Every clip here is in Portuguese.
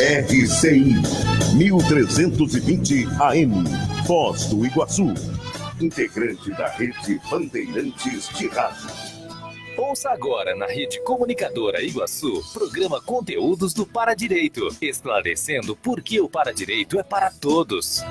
RCI 1320 AM, Foz do Iguaçu. Integrante da Rede Bandeirantes de Rádio. Ouça agora na Rede Comunicadora Iguaçu, programa Conteúdos do Paradireito, esclarecendo por que o Paradireito é para todos.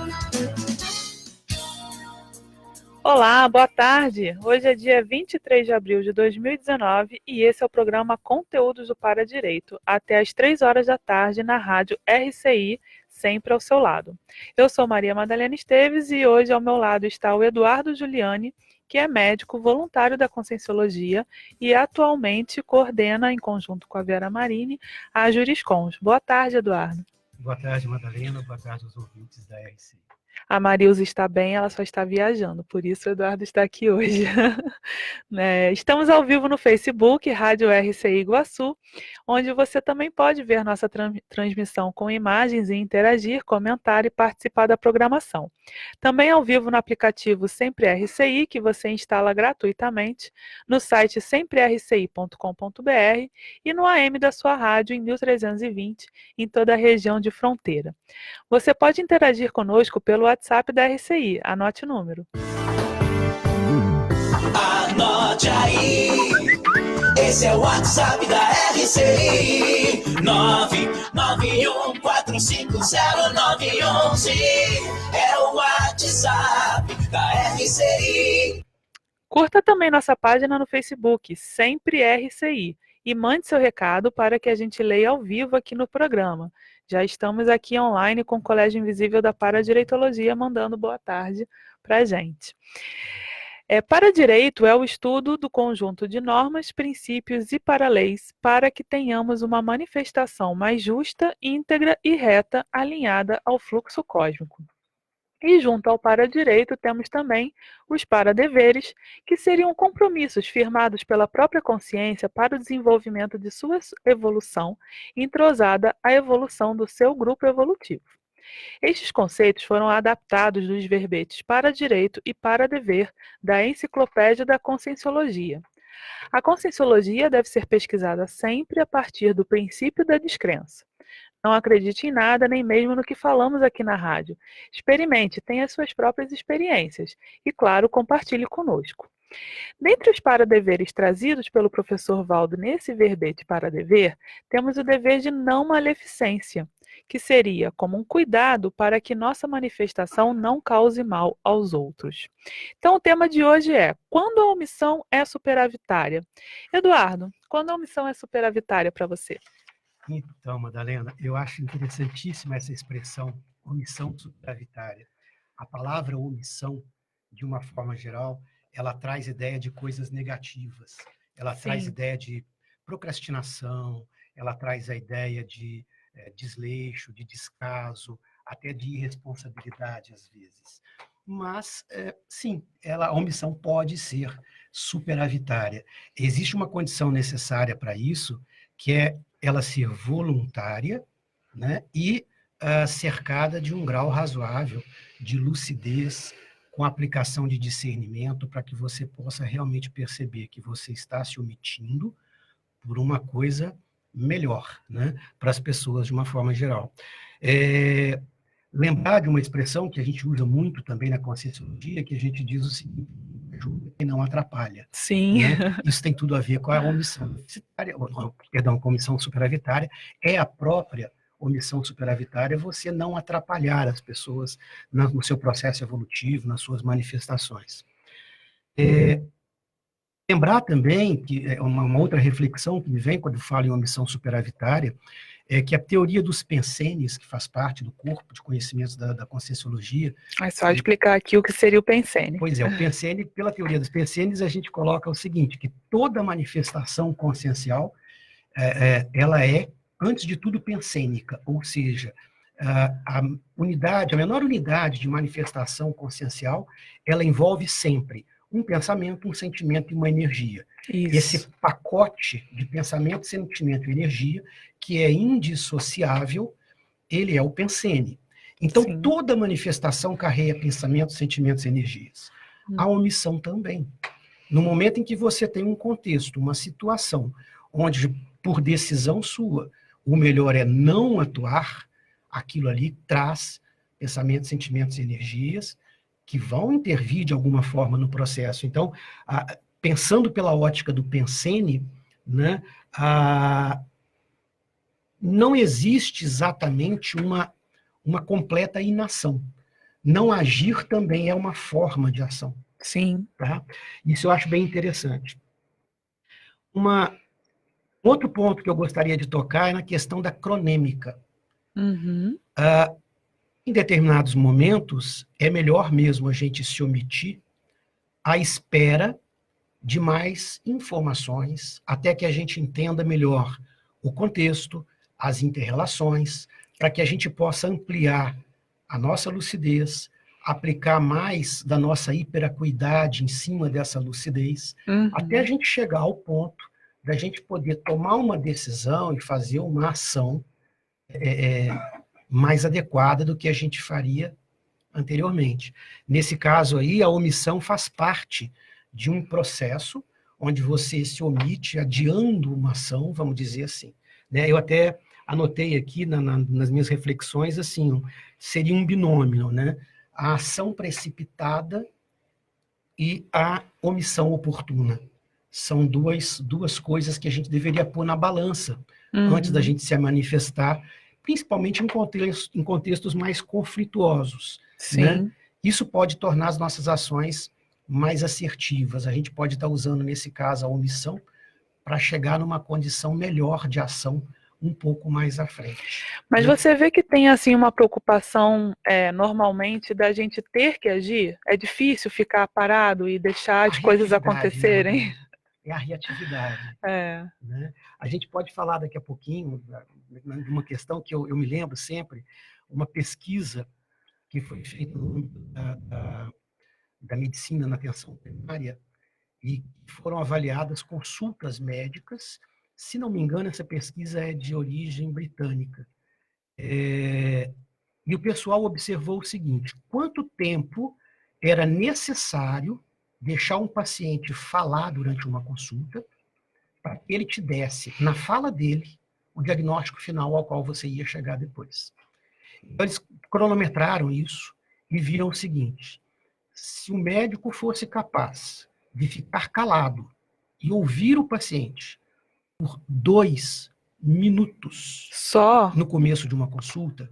Olá, boa tarde. Hoje é dia 23 de abril de 2019 e esse é o programa Conteúdos do Paradireito, até às 3 horas da tarde na rádio RCI, sempre ao seu lado. Eu sou Maria Madalena Esteves e hoje ao meu lado está o Eduardo Giuliani, que é médico voluntário da Conscienciologia e atualmente coordena, em conjunto com a Vera Marini, a Juriscons. Boa tarde, Eduardo. Boa tarde, Madalena. Boa tarde aos ouvintes da RCI. A Marilza está bem, ela só está viajando, por isso o Eduardo está aqui hoje. Estamos ao vivo no Facebook, Rádio RCI Iguaçu, onde você também pode ver nossa transmissão com imagens e interagir, comentar e participar da programação. Também ao vivo no aplicativo Sempre RCI, que você instala gratuitamente, no site semprerci.com.br e no AM da sua rádio em 1320, em toda a região de fronteira. Você pode interagir conosco pelo WhatsApp da RCI. Anote o número. Anote aí. Esse é o WhatsApp da RCI. 991450911. É o WhatsApp da RCI. Curta também nossa página no Facebook, Sempre RCI, e mande seu recado para que a gente leia ao vivo aqui no programa. Já estamos aqui online com o Colégio Invisível da Paradireitologia mandando boa tarde para a gente. Paradireito é o estudo do conjunto de normas, princípios e paraleis para que tenhamos uma manifestação mais justa, íntegra e reta alinhada ao fluxo cósmico. E junto ao paradireito temos também os paradeveres, que seriam compromissos firmados pela própria consciência para o desenvolvimento de sua evolução, entrosada à evolução do seu grupo evolutivo. Estes conceitos foram adaptados dos verbetes paradireito e paradever da Enciclopédia da Conscienciologia. A Conscienciologia deve ser pesquisada sempre a partir do princípio da descrença. Não acredite em nada, nem mesmo no que falamos aqui na rádio. Experimente, tenha suas próprias experiências e, claro, compartilhe conosco. Dentre os paradeveres trazidos pelo professor Valdo nesse verbete paradever, temos o dever de não maleficência, que seria como um cuidado para que nossa manifestação não cause mal aos outros. Então, o tema de hoje é: quando a omissão é superavitária? Eduardo, quando a omissão é superavitária para você? Então, Madalena, eu acho interessantíssima essa expressão, omissão superavitária. A palavra omissão, de uma forma geral, ela traz ideia de coisas negativas. Ela traz ideia de procrastinação, ela traz a ideia de desleixo, de descaso, até de irresponsabilidade, às vezes. Mas, sim, a omissão pode ser superavitária. Existe uma condição necessária para isso, que é ela ser voluntária, né, e cercada de um grau razoável de lucidez, com aplicação de discernimento, para que você possa realmente perceber que você está se omitindo por uma coisa melhor, né, para as pessoas de uma forma geral. Lembrar de uma expressão que a gente usa muito também na Conscienciologia, que a gente diz o seguinte: ajuda e não atrapalha. Sim. Né? Isso tem tudo a ver com a omissão com a omissão superavitária. É a própria omissão superavitária você não atrapalhar as pessoas no seu processo evolutivo, nas suas manifestações. Lembrar também que uma outra reflexão que me vem quando falo em omissão superavitária é que a teoria dos pensenes, que faz parte do corpo de conhecimentos da Conscienciologia... É só explicar aqui o que seria o pensene. Pois é, o pensene, pela teoria dos pensenes, a gente coloca o seguinte, que toda manifestação consciencial, ela é, antes de tudo, pensênica, ou seja, a menor unidade de manifestação consciencial, ela envolve sempre um pensamento, um sentimento e uma energia. Isso. Esse pacote de pensamento, sentimento e energia, que é indissociável, ele é o pensene. Então, Sim. Toda manifestação carrega pensamentos, sentimentos e energias. A omissão também. No momento em que você tem um contexto, uma situação, onde, por decisão sua, o melhor é não atuar, aquilo ali traz pensamentos, sentimentos e energias que vão intervir de alguma forma no processo. Então, pensando pela ótica do Pensene, né, não existe exatamente uma completa inação. Não agir também é uma forma de ação. Sim. Tá? Isso eu acho bem interessante. Outro ponto que eu gostaria de tocar é na questão da cronêmica. Uhum. Em determinados momentos, é melhor mesmo a gente se omitir à espera de mais informações, até que a gente entenda melhor o contexto, as interrelações, para que a gente possa ampliar a nossa lucidez, aplicar mais da nossa hiperacuidade em cima dessa lucidez, até a gente chegar ao ponto da gente poder tomar uma decisão e fazer uma ação mais adequada do que a gente faria anteriormente. Nesse caso aí, a omissão faz parte de um processo onde você se omite adiando uma ação, vamos dizer assim. Né? Eu até anotei aqui nas minhas reflexões, assim, seria um binômio, né? A ação precipitada e a omissão oportuna. São duas coisas que a gente deveria pôr na balança antes da gente se manifestar, principalmente em contextos mais conflituosos. Sim. Né? Isso pode tornar as nossas ações mais assertivas. A gente pode estar usando, nesse caso, a omissão para chegar numa condição melhor de ação um pouco mais à frente. Mas você vê que tem assim uma preocupação normalmente da gente ter que agir? É difícil ficar parado e deixar as coisas acontecerem? Né? É a reatividade. Né? A gente pode falar daqui a pouquinho de uma questão que eu me lembro sempre, uma pesquisa que foi feita da medicina na atenção primária e foram avaliadas consultas médicas. Se não me engano, essa pesquisa é de origem britânica. E o pessoal observou o seguinte: quanto tempo era necessário deixar um paciente falar durante uma consulta para que ele te desse, na fala dele, o diagnóstico final ao qual você ia chegar depois. Então, eles cronometraram isso e viram o seguinte: se o médico fosse capaz de ficar calado e ouvir o paciente por 2 minutos só no começo de uma consulta,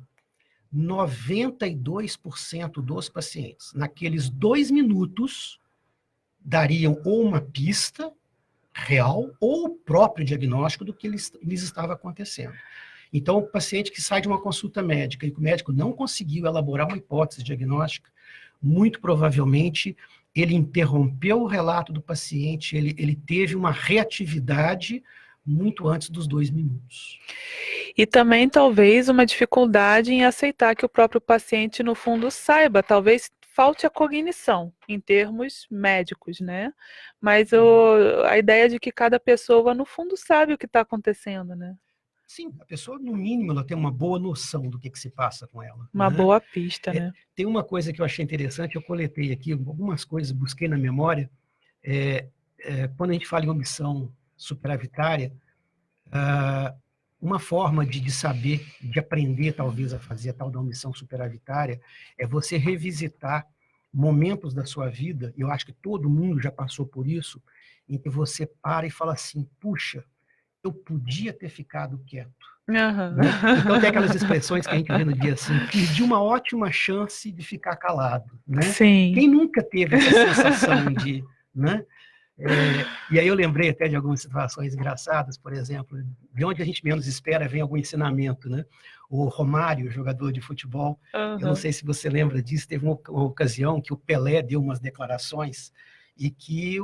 92% dos pacientes, naqueles 2 minutos, dariam ou uma pista real ou o próprio diagnóstico do que lhes estava acontecendo. Então, o paciente que sai de uma consulta médica e que o médico não conseguiu elaborar uma hipótese diagnóstica, muito provavelmente ele interrompeu o relato do paciente, ele teve uma reatividade muito antes dos 2 minutos. E também, talvez, uma dificuldade em aceitar que o próprio paciente, no fundo, saiba. Talvez falte a cognição, em termos médicos, né? Mas a ideia de que cada pessoa, no fundo, sabe o que está acontecendo, né? Sim, a pessoa, no mínimo, ela tem uma boa noção do que se passa com ela. Uma boa pista, né? Tem uma coisa que eu achei interessante, eu coletei aqui algumas coisas, busquei na memória. Quando a gente fala em omissão superavitária, uma forma de saber, de aprender talvez a fazer a tal da omissão superavitária, é você revisitar momentos da sua vida, eu acho que todo mundo já passou por isso, em que você para e fala assim: puxa, eu podia ter ficado quieto. Uhum. Né? Então tem aquelas expressões que a gente vê no dia assim: perdi uma ótima chance de ficar calado. Né? Sim. Quem nunca teve essa sensação de... Né? E aí eu lembrei até de algumas situações engraçadas, por exemplo, de onde a gente menos espera vem algum ensinamento, né? O Romário, jogador de futebol, eu não sei se você lembra disso, teve uma ocasião que o Pelé deu umas declarações e que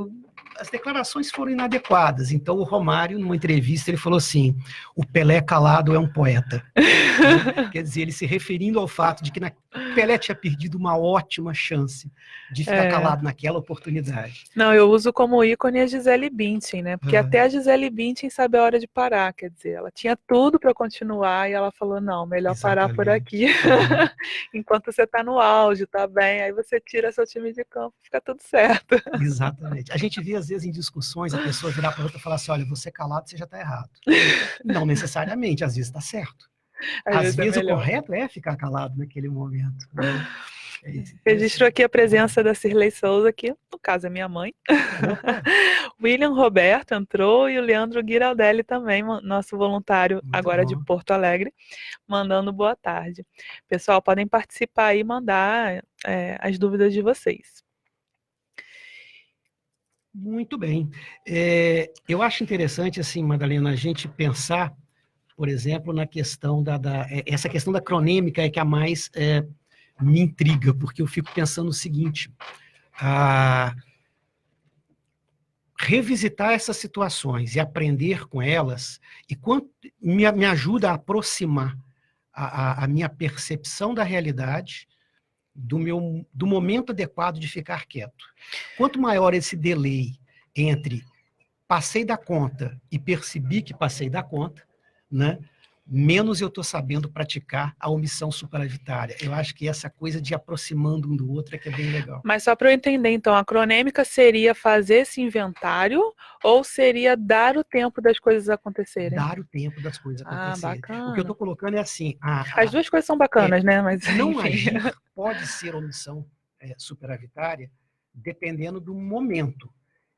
as declarações foram inadequadas. Então o Romário, numa entrevista, ele falou assim: o Pelé calado é um poeta. Né? Quer dizer, ele se referindo ao fato de que Pelé tinha perdido uma ótima chance de ficar calado naquela oportunidade. Não, eu uso como ícone a Gisele Bündchen, né? Porque até a Gisele Bündchen sabe a hora de parar, quer dizer, ela tinha tudo para continuar e ela falou, não, melhor parar por aqui. Enquanto você está no auge, tá bem, aí você tira seu time de campo, fica tudo certo. Exatamente. A gente vê, às vezes, em discussões, a pessoa virar para outra e falar assim, olha, você calado, você já está errado. Não necessariamente, às vezes está certo. Às vezes o correto é ficar calado naquele momento. Né? Registro aqui a presença da Cirlei Souza, que no caso é minha mãe. William Roberto entrou e o Leandro Giraldelli também, nosso voluntário agora de Porto Alegre, mandando boa tarde. Pessoal, podem participar aí e mandar as dúvidas de vocês. Muito bem. Eu acho interessante, assim, Madalena, a gente pensar, por exemplo, na questão essa questão da cronêmica é que a mais me intriga, porque eu fico pensando o seguinte, revisitar essas situações e aprender com elas, e me ajuda a aproximar a minha percepção da realidade do momento adequado de ficar quieto. Quanto maior esse delay entre passei da conta e percebi que passei da conta, né, menos eu estou sabendo praticar a omissão superavitária. Eu acho que essa coisa de aproximando um do outro é que é bem legal. Mas só para eu entender, então, a cronêmica seria fazer esse inventário ou seria dar o tempo das coisas acontecerem? Dar o tempo das coisas acontecerem. Bacana. O que eu estou colocando é assim... As duas coisas são bacanas, né? Mas, não agir pode ser omissão superavitária dependendo do momento.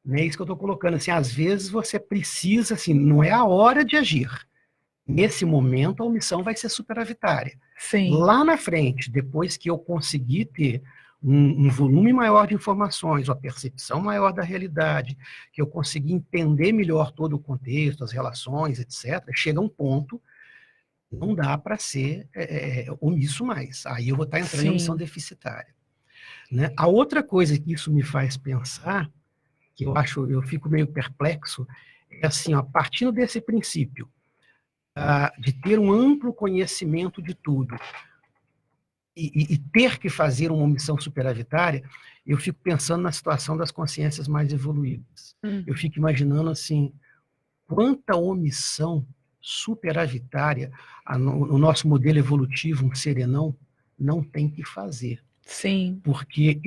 Não é isso que eu estou colocando. Assim, às vezes você precisa, assim, não é a hora de agir. Nesse momento, a omissão vai ser superavitária. Sim. Lá na frente, depois que eu conseguir ter um volume maior de informações, uma percepção maior da realidade, que eu conseguir entender melhor todo o contexto, as relações, etc., chega um ponto, não dá para ser omisso mais. Aí eu vou estar entrando em omissão deficitária. Né? A outra coisa que isso me faz pensar, que eu fico meio perplexo, é assim, ó, partindo desse princípio, de ter um amplo conhecimento de tudo e ter que fazer uma omissão superavitária, eu fico pensando na situação das consciências mais evoluídas. Eu fico imaginando assim, quanta omissão superavitária no nosso modelo evolutivo, um serenão, não tem que fazer. Sim. Porque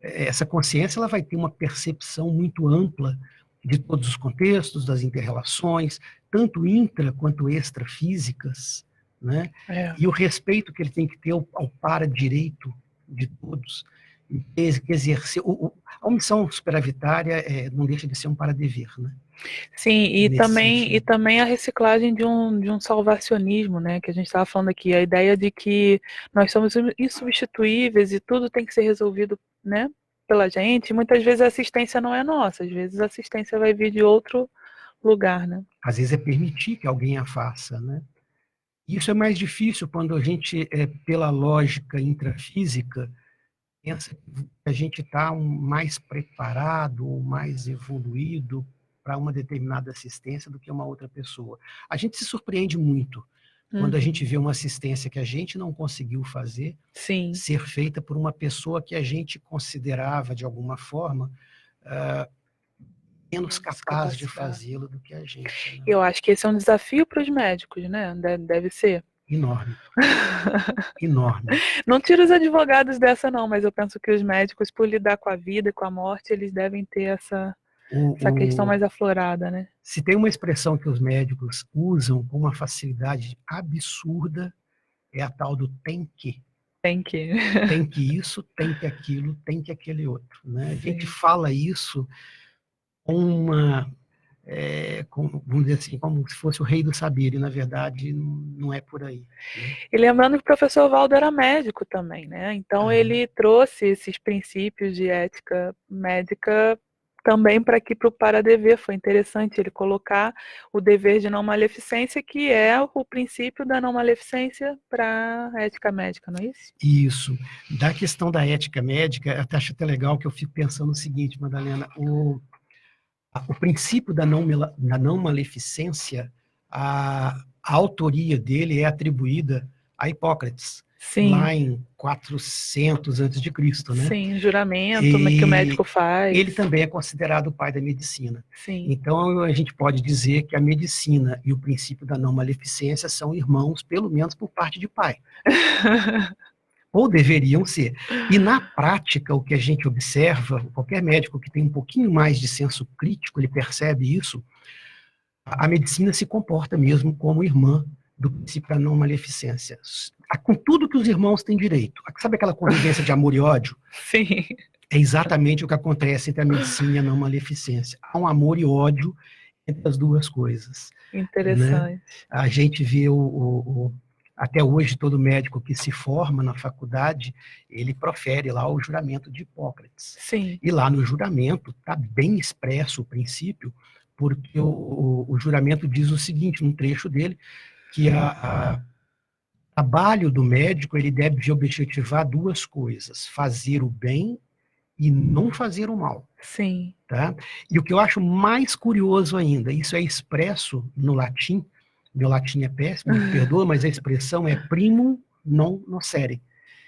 essa consciência ela vai ter uma percepção muito ampla de todos os contextos, das inter-relações, tanto intra quanto extrafísicas, né? E o respeito que ele tem que ter ao para-direito de todos, que exercer. A omissão superavitária não deixa de ser um para-dever, né? Sim, e também a reciclagem de um salvacionismo, né? Que a gente estava falando aqui, a ideia de que nós somos insubstituíveis e tudo tem que ser resolvido, né, pela gente. Muitas vezes a assistência não é nossa, às vezes a assistência vai vir de outro lugar, né? Às vezes é permitir que alguém a faça, né? Isso é mais difícil quando a gente, pela lógica intrafísica, pensa que a gente está mais preparado, mais evoluído para uma determinada assistência do que uma outra pessoa. A gente se surpreende muito quando a gente vê uma assistência que a gente não conseguiu fazer ser feita por uma pessoa que a gente considerava, de alguma forma, menos capaz de fazê-lo do que a gente. Né? Eu acho que esse é um desafio para os médicos, né? Deve ser. Enorme. Enorme. Não tiro os advogados dessa não, mas eu penso que os médicos, por lidar com a vida e com a morte, eles devem ter essa questão mais aflorada, né? Se tem uma expressão que os médicos usam com uma facilidade absurda, é a tal do tem que. Tem que. Tem que isso, tem que aquilo, tem que aquele outro. Né? A gente fala isso com vamos dizer assim, como se fosse o rei do saber, e na verdade não é por aí. Né? E lembrando que o professor Valdo era médico também, né? Então ele trouxe esses princípios de ética médica também para aqui para o para-dever. Foi interessante ele colocar o dever de não maleficência, que é o princípio da não maleficência para a ética médica, não é isso? Isso. Da questão da ética médica, eu acho até legal que eu fico pensando o seguinte, Madalena, o princípio da não maleficência, a autoria dele é atribuída a Hipócrates, Sim. lá em 400 a.C., né? Sim, juramento que o médico faz. Ele também é considerado o pai da medicina. Sim. Então, a gente pode dizer que a medicina e o princípio da não maleficência são irmãos, pelo menos por parte de pai. Ou deveriam ser. E na prática, o que a gente observa, qualquer médico que tem um pouquinho mais de senso crítico, ele percebe isso, a medicina se comporta mesmo como irmã do princípio da não maleficência. Com tudo que os irmãos têm direito. Sabe aquela convivência de amor e ódio? Sim. É exatamente o que acontece entre a medicina e a não maleficência. Há um amor e ódio entre as duas coisas. Interessante. Né? A gente vê até hoje, todo médico que se forma na faculdade, ele profere lá o juramento de Hipócrates. Sim. E lá no juramento está bem expresso o princípio, porque o juramento diz o seguinte, num trecho dele, que o trabalho do médico ele deve objetivar duas coisas, fazer o bem e não fazer o mal. Sim. Tá? E o que eu acho mais curioso ainda, isso é expresso no latim, meu latim é péssimo, me perdoa, mas a expressão é primum non nocere.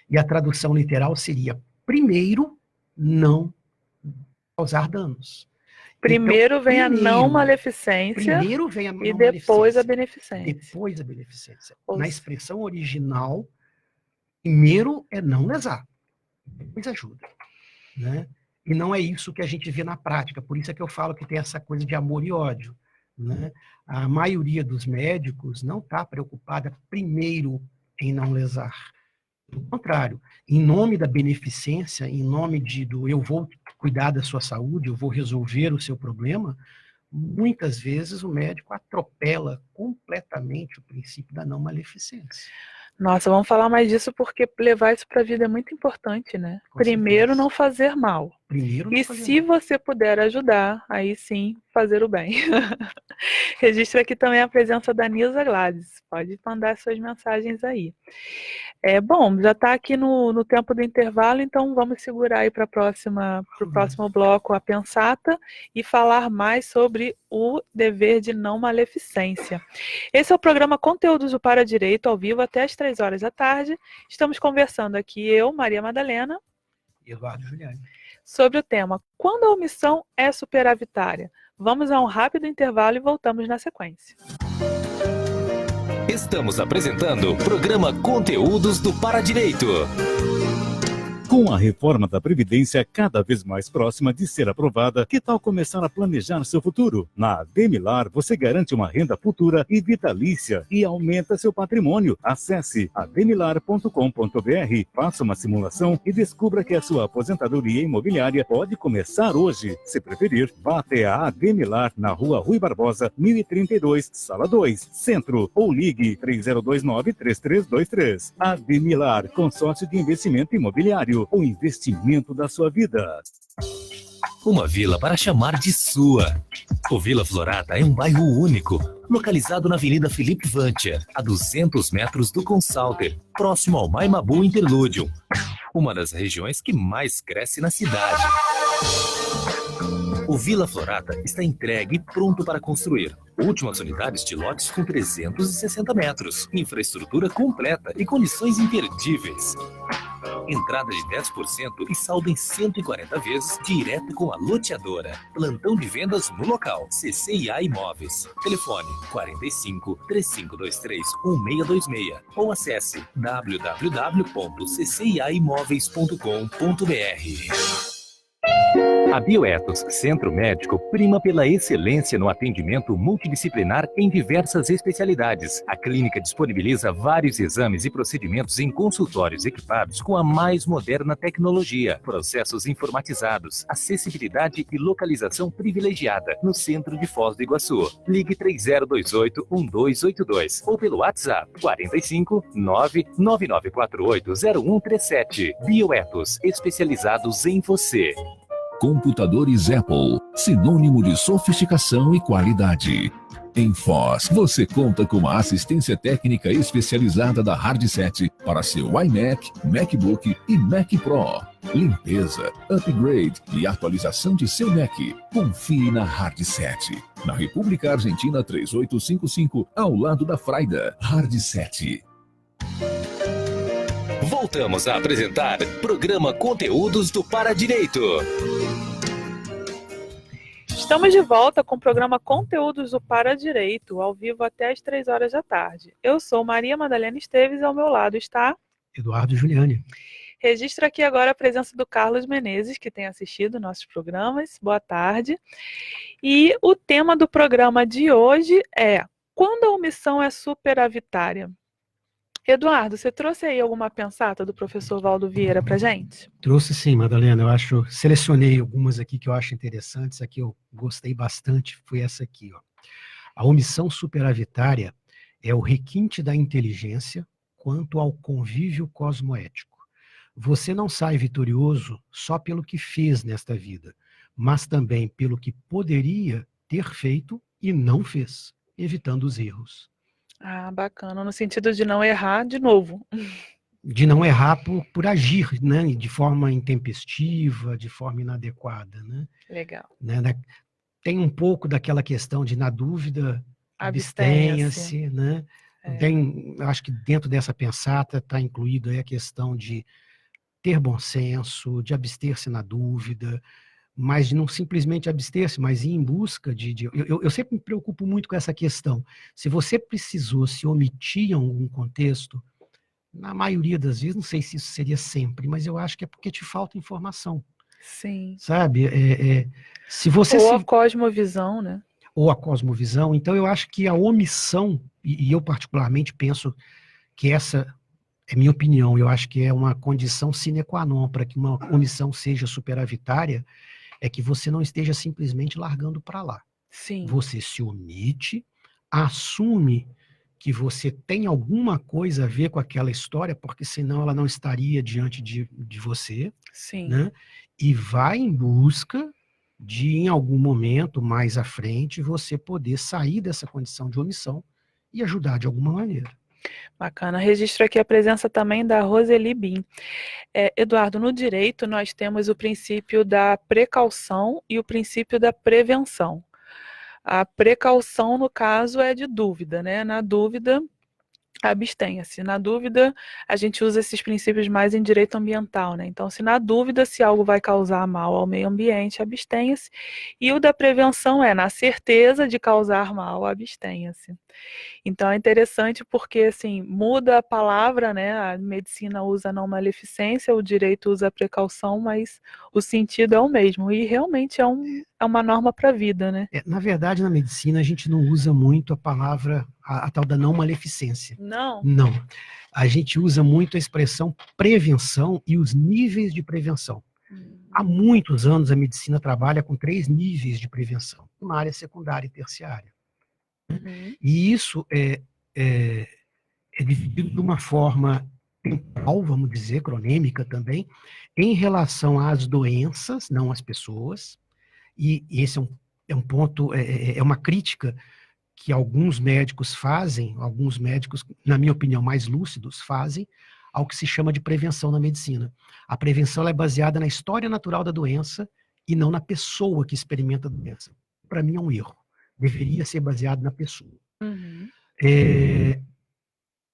E a tradução literal seria, primeiro, não causar danos. Primeiro então, vem a não maleficência primeiro vem a não e depois maleficência, a beneficência. Depois a beneficência. Ou Na seja, expressão original, primeiro é não lesar, depois ajuda. Né? E não é isso que a gente vê na prática, por isso é que eu falo que tem essa coisa de amor e ódio. Né? A maioria dos médicos não está preocupada primeiro em não lesar. Pelo contrário, em nome da beneficência, em nome do eu vou cuidar da sua saúde, eu vou resolver o seu problema, muitas vezes o médico atropela completamente o princípio da não maleficência. Nossa, vamos falar mais disso porque levar isso para a vida é muito importante, né? Com Primeiro, certeza. não fazer mal. Primeiro, não E fazer se mal. você puder ajudar, aí sim, fazer o bem. Registro aqui também a presença da Nilza Gladys. Pode mandar suas mensagens aí. Bom, já está aqui no tempo do intervalo, então vamos segurar aí para o próximo bloco a pensata e falar mais sobre o dever de não maleficência. Esse é o programa Conteúdos do Para Direito, ao vivo, até às 3 horas da tarde. Estamos conversando aqui, eu, Maria Madalena, e Eduardo Juliani, sobre o tema Quando a omissão é superavitária? Vamos a um rápido intervalo e voltamos na sequência. Estamos apresentando o programa Conteúdos do Para Direito. Com a reforma da Previdência cada vez mais próxima de ser aprovada, que tal começar a planejar seu futuro? Na Ademilar, você garante uma renda futura e vitalícia e aumenta seu patrimônio. Acesse ademilar.com.br, faça uma simulação e descubra que a sua aposentadoria imobiliária pode começar hoje. Se preferir, vá até a Ademilar, na Rua Rui Barbosa, 1032, Sala 2, Centro, ou ligue 3029-3323. Ademilar, consórcio de investimento imobiliário. O investimento da sua vida. Uma vila para chamar de sua. O Vila Florata é um bairro único, localizado na Avenida Felipe Vantia, a 200 metros do Consalter, próximo ao Maimabu Interlúdio, uma das regiões que mais cresce na cidade. O Vila Florata está entregue e pronto para construir. Últimas unidades de lotes com 360 metros, infraestrutura completa e condições imperdíveis. Entrada de 10% e saldo em 140 vezes direto com a loteadora. Plantão de vendas no local. CCIA Imóveis. Telefone 45 3523 1626 ou acesse www.cciaimoveis.com.br. A Bioetos Centro Médico prima pela excelência no atendimento multidisciplinar em diversas especialidades. A clínica disponibiliza vários exames e procedimentos em consultórios equipados com a mais moderna tecnologia, processos informatizados, acessibilidade e localização privilegiada no centro de Foz do Iguaçu. Ligue 3028-1282 ou pelo WhatsApp 45 999480137. Bioetos, especializados em você. Computadores Apple, sinônimo de sofisticação e qualidade. Em Foz, você conta com uma assistência técnica especializada da Hardset para seu iMac, MacBook e Mac Pro. Limpeza, upgrade e atualização de seu Mac. Confie na Hardset. na República Argentina 3855, ao lado da Fraida. Hard 7. Voltamos a apresentar programa Conteúdos do Para Direito. Estamos de volta com o programa Conteúdos do Para Direito, ao vivo até às 3 horas da tarde. Eu sou Maria Madalena Esteves e ao meu lado está Eduardo Giuliani. Registro aqui agora a presença do Carlos Menezes, que tem assistido nossos programas. Boa tarde. E o tema do programa de hoje é: quando a omissão é superavitária? Eduardo, você trouxe aí alguma pensata do professor Valdo Vieira para gente? Trouxe sim, Madalena. Selecionei algumas aqui que eu acho interessantes. Aqui eu gostei bastante, foi essa aqui, ó. A omissão superavitária é o requinte da inteligência quanto ao convívio cosmoético. Você não sai vitorioso só pelo que fez nesta vida, mas também pelo que poderia ter feito e não fez, evitando os erros. Ah, bacana. No sentido de não errar de novo. De não errar por agir, né, de forma intempestiva, de forma inadequada. Né? Legal. Tem um pouco daquela questão de, na dúvida, abstenha-se. Né? Acho que dentro dessa pensata está incluído aí a questão de ter bom senso, de abster-se na dúvida, mas de não simplesmente abster-se, mas ir em busca eu sempre me preocupo muito com essa questão. Se você precisou se omitir em algum contexto, na maioria das vezes, não sei se isso seria sempre, mas eu acho que é porque te falta informação. Sim. Sabe? Se você Ou a cosmovisão, né? Ou a cosmovisão. Então, eu acho que a omissão, e eu particularmente penso que essa é minha opinião, eu acho que é uma condição sine qua non para que uma omissão seja superavitária, é que você não esteja simplesmente largando para lá. Sim. Você se omite, assume que você tem alguma coisa a ver com aquela história, porque senão ela não estaria diante de você. Sim. Né? E vai em busca de, em algum momento, mais à frente, você poder sair dessa condição de omissão e ajudar de alguma maneira. Bacana. Registro aqui a presença também da Roseli Bin. Eduardo, no direito nós temos o princípio da precaução e o princípio da prevenção. A precaução, no caso, é de dúvida, né? Na dúvida, abstenha-se. Na dúvida, a gente usa esses princípios mais em direito ambiental, né? Então, se na dúvida se algo vai causar mal ao meio ambiente, abstenha-se. E o da prevenção é, na certeza de causar mal, abstenha-se. Então, é interessante porque, assim, muda a palavra, né? A medicina usa não maleficência, o direito usa precaução, mas o sentido é o mesmo. E realmente é uma norma para a vida, né? Na verdade, na medicina, a gente não usa muito a palavra, a tal da não maleficência. Não? Não. A gente usa muito a expressão prevenção e os níveis de prevenção. Há muitos anos, a medicina trabalha com 3 níveis de prevenção: primária, secundária e terciária. E isso é dividido de uma forma temporal, vamos dizer, cronêmica também, em relação às doenças, não às pessoas. E esse é um ponto, é uma crítica que alguns médicos fazem, alguns médicos, na minha opinião, mais lúcidos, fazem ao que se chama de prevenção na medicina. A prevenção ela é baseada na história natural da doença e não na pessoa que experimenta a doença. Para mim é um erro. Deveria ser baseado na pessoa.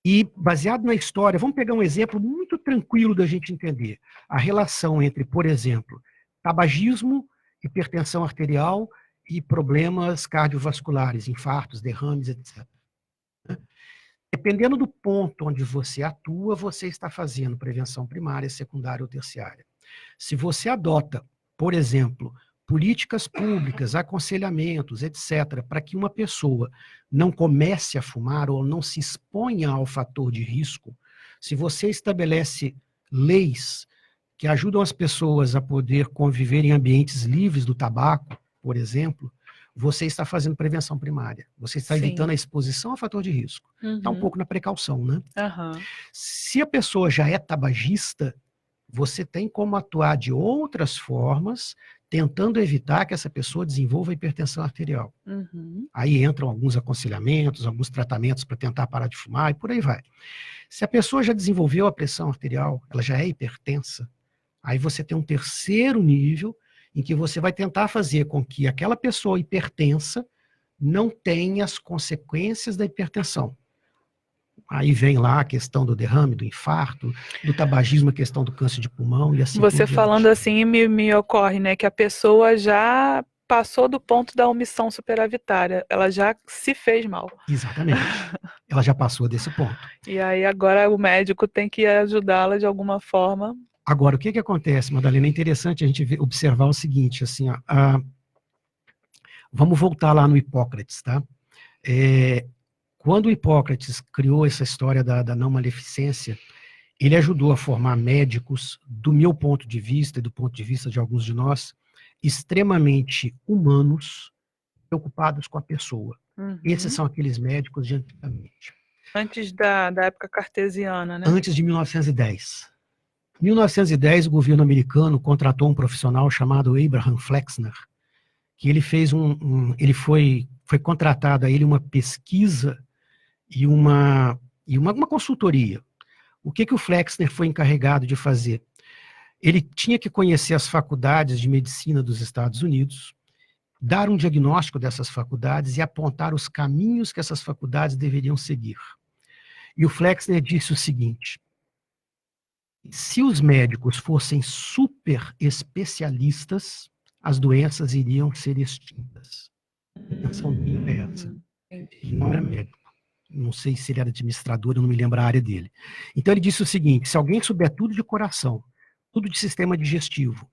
E baseado na história, vamos pegar um exemplo muito tranquilo da gente entender. A relação entre, por exemplo, tabagismo, hipertensão arterial e problemas cardiovasculares, infartos, derrames, etc. Dependendo do ponto onde você atua, você está fazendo prevenção primária, secundária ou terciária. Se você adota, por exemplo, políticas públicas, aconselhamentos, etc., para que uma pessoa não comece a fumar ou não se exponha ao fator de risco, se você estabelece leis que ajudam as pessoas a poder conviver em ambientes livres do tabaco, por exemplo, você está fazendo prevenção primária. Você está evitando a exposição ao fator de risco. Está um pouco na precaução, né? Se a pessoa já é tabagista, você tem como atuar de outras formas, tentando evitar que essa pessoa desenvolva hipertensão arterial. Aí entram alguns aconselhamentos, alguns tratamentos para tentar parar de fumar e por aí vai. Se a pessoa já desenvolveu a pressão arterial, ela já é hipertensa, aí você tem um terceiro nível em que você vai tentar fazer com que aquela pessoa hipertensa não tem as consequências da hipertensão. Aí vem lá a questão do derrame, do infarto, do tabagismo, a questão do câncer de pulmão e assim por Você diante. falando assim, me ocorre, né, que a pessoa já passou do ponto da omissão superavitária, ela já se fez mal. Exatamente. Ela já passou desse ponto. E aí agora o médico tem que ajudá-la de alguma forma. Agora, o que acontece, Madalena? É interessante a gente observar o seguinte, assim, vamos voltar lá no Hipócrates, tá? Quando o Hipócrates criou essa história da não maleficência, ele ajudou a formar médicos, do meu ponto de vista e do ponto de vista de alguns de nós, extremamente humanos, preocupados com a pessoa. Uhum. Esses são aqueles médicos de antigamente. Antes da época cartesiana, né? Antes de 1910. Em 1910, o governo americano contratou um profissional chamado Abraham Flexner, que ele fez ele foi contratado a ele uma pesquisa e uma consultoria. O que o Flexner foi encarregado de fazer? Ele tinha que conhecer as faculdades de medicina dos Estados Unidos, dar um diagnóstico dessas faculdades e apontar os caminhos que essas faculdades deveriam seguir. E o Flexner disse o seguinte: se os médicos fossem super especialistas, as doenças iriam ser extintas. A intenção dele é essa. Ele não era médico. Não sei se ele era administrador, eu não me lembro a área dele. Então ele disse o seguinte: se alguém souber tudo de coração, tudo de sistema digestivo,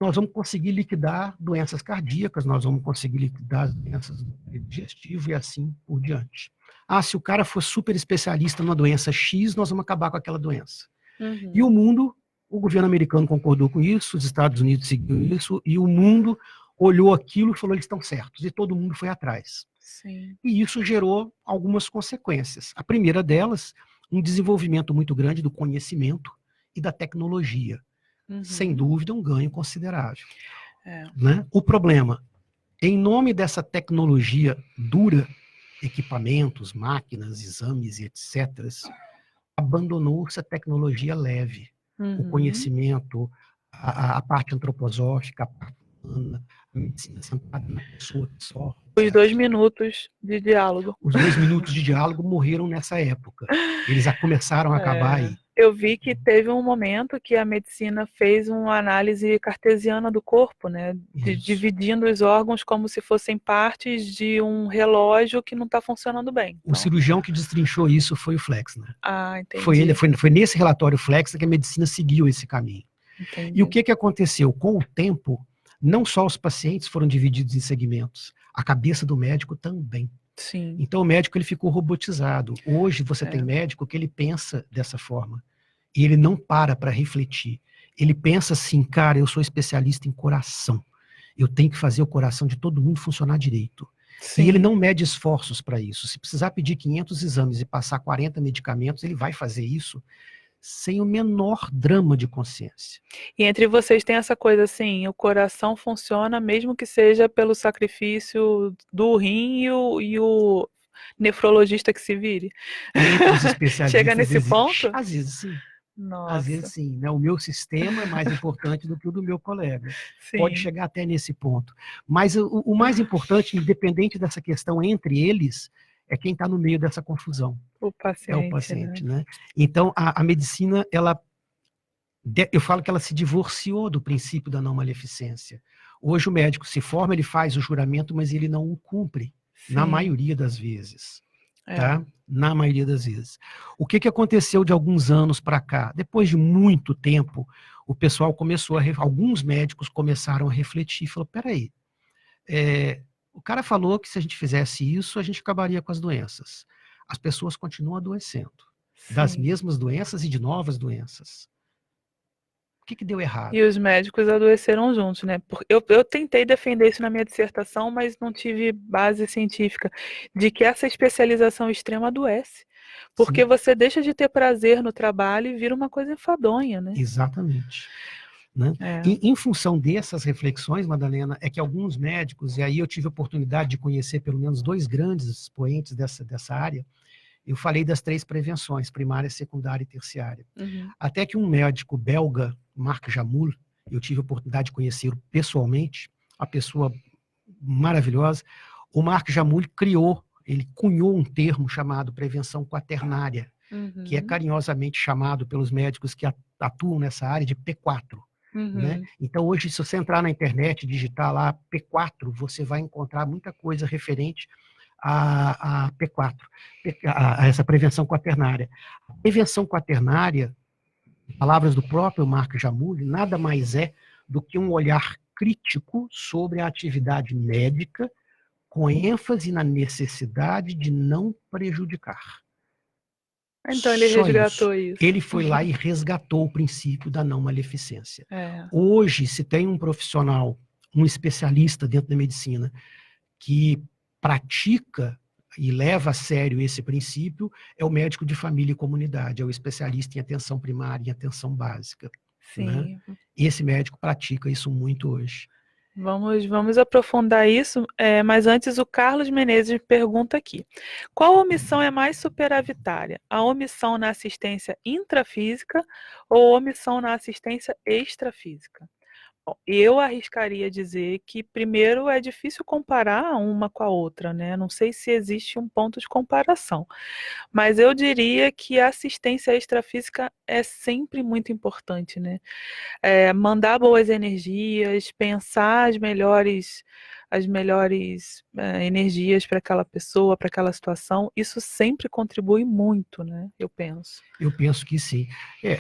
nós vamos conseguir liquidar doenças cardíacas, nós vamos conseguir liquidar as doenças digestivas e assim por diante. Se o cara for super especialista numa doença X, nós vamos acabar com aquela doença. Uhum. E o governo americano concordou com isso, os Estados Unidos seguiu isso, e o mundo olhou aquilo e falou: eles estão certos, e todo mundo foi atrás. Sim. E isso gerou algumas consequências. A primeira delas, um desenvolvimento muito grande do conhecimento e da tecnologia. Uhum. Sem dúvida, um ganho considerável. É. Né? O problema, em nome dessa tecnologia dura, equipamentos, máquinas, exames e etc., abandonou-se a tecnologia leve. Uhum. O conhecimento, a parte antroposófica, a parte humana, a medicina sentada na pessoa só. Os 2 minutos de diálogo. Os 2 minutos de diálogo morreram nessa época. Eles começaram a acabar aí. Eu vi que teve um momento que a medicina fez uma análise cartesiana do corpo, né? Dividindo os órgãos como se fossem partes de um relógio que não está funcionando bem. O cirurgião que destrinchou isso foi o Flexner. Entendi. Foi nesse relatório Flexner que a medicina seguiu esse caminho. Entendi. E o que aconteceu? Com o tempo, não só os pacientes foram divididos em segmentos, a cabeça do médico também. Sim. Então o médico ele ficou robotizado. Hoje você tem médico que ele pensa dessa forma. E ele não para refletir. Ele pensa assim: cara, eu sou especialista em coração. Eu tenho que fazer o coração de todo mundo funcionar direito. Sim. E ele não mede esforços para isso. Se precisar pedir 500 exames e passar 40 medicamentos, ele vai fazer isso sem o menor drama de consciência. E entre vocês tem essa coisa assim: o coração funciona mesmo que seja pelo sacrifício do rim e o nefrologista que se vire. Os especialistas chega nesse ponto? Às vezes sim. Nossa. Às vezes sim, né? O meu sistema é mais importante do que o do meu colega. Sim. Pode chegar até nesse ponto. Mas o mais importante, independente dessa questão entre eles, é quem está no meio dessa confusão. O paciente. É o paciente, né? Então, a medicina, eu falo que ela se divorciou do princípio da não maleficência. Hoje o médico se forma, ele faz o juramento, mas ele não o cumpre, na maioria das vezes. Tá? Na maioria das vezes. O que aconteceu de alguns anos para cá? Depois de muito tempo, o pessoal alguns médicos começaram a refletir e falaram: peraí, o cara falou que se a gente fizesse isso, a gente acabaria com as doenças. As pessoas continuam adoecendo. Sim. Das mesmas doenças e de novas doenças. O que deu errado? E os médicos adoeceram juntos, né? Eu tentei defender isso na minha dissertação, mas não tive base científica de que essa especialização extrema adoece. Porque você deixa de ter prazer no trabalho e vira uma coisa enfadonha, né? Exatamente. Né? Em função dessas reflexões, Madalena, é que alguns médicos, e aí eu tive a oportunidade de conhecer pelo menos 2 grandes expoentes dessa área, eu falei das 3 prevenções, primária, secundária e terciária. Uhum. Até que um médico belga, Marc Jamul, eu tive a oportunidade de conhecê-lo pessoalmente, uma pessoa maravilhosa. O Mark Jamul ele cunhou um termo chamado prevenção quaternária, que é carinhosamente chamado pelos médicos que atuam nessa área de P4. Né? Então, hoje, se você entrar na internet e digitar lá P4, você vai encontrar muita coisa referente a P4, a essa prevenção quaternária. A prevenção quaternária, palavras do próprio Mark Jamul, nada mais é do que um olhar crítico sobre a atividade médica, com ênfase na necessidade de não prejudicar. Então ele Só resgatou isso. Ele foi lá e resgatou o princípio da não maledicência. É. Hoje, se tem um profissional, um especialista dentro da medicina, que pratica e leva a sério esse princípio, é o médico de família e comunidade, é o especialista em atenção primária e atenção básica. Sim. Né? Esse médico pratica isso muito hoje. Vamos aprofundar isso, mas antes o Carlos Menezes pergunta aqui. Qual omissão é mais superavitária? A omissão na assistência intrafísica ou a omissão na assistência extrafísica? Bom, eu arriscaria dizer que, primeiro, é difícil comparar uma com a outra, né? Não sei se existe um ponto de comparação, mas eu diria que a assistência extrafísica é sempre muito importante, né? Mandar boas energias, pensar as melhores energias para aquela pessoa, para aquela situação, isso sempre contribui muito, né? Eu penso. Eu penso que sim.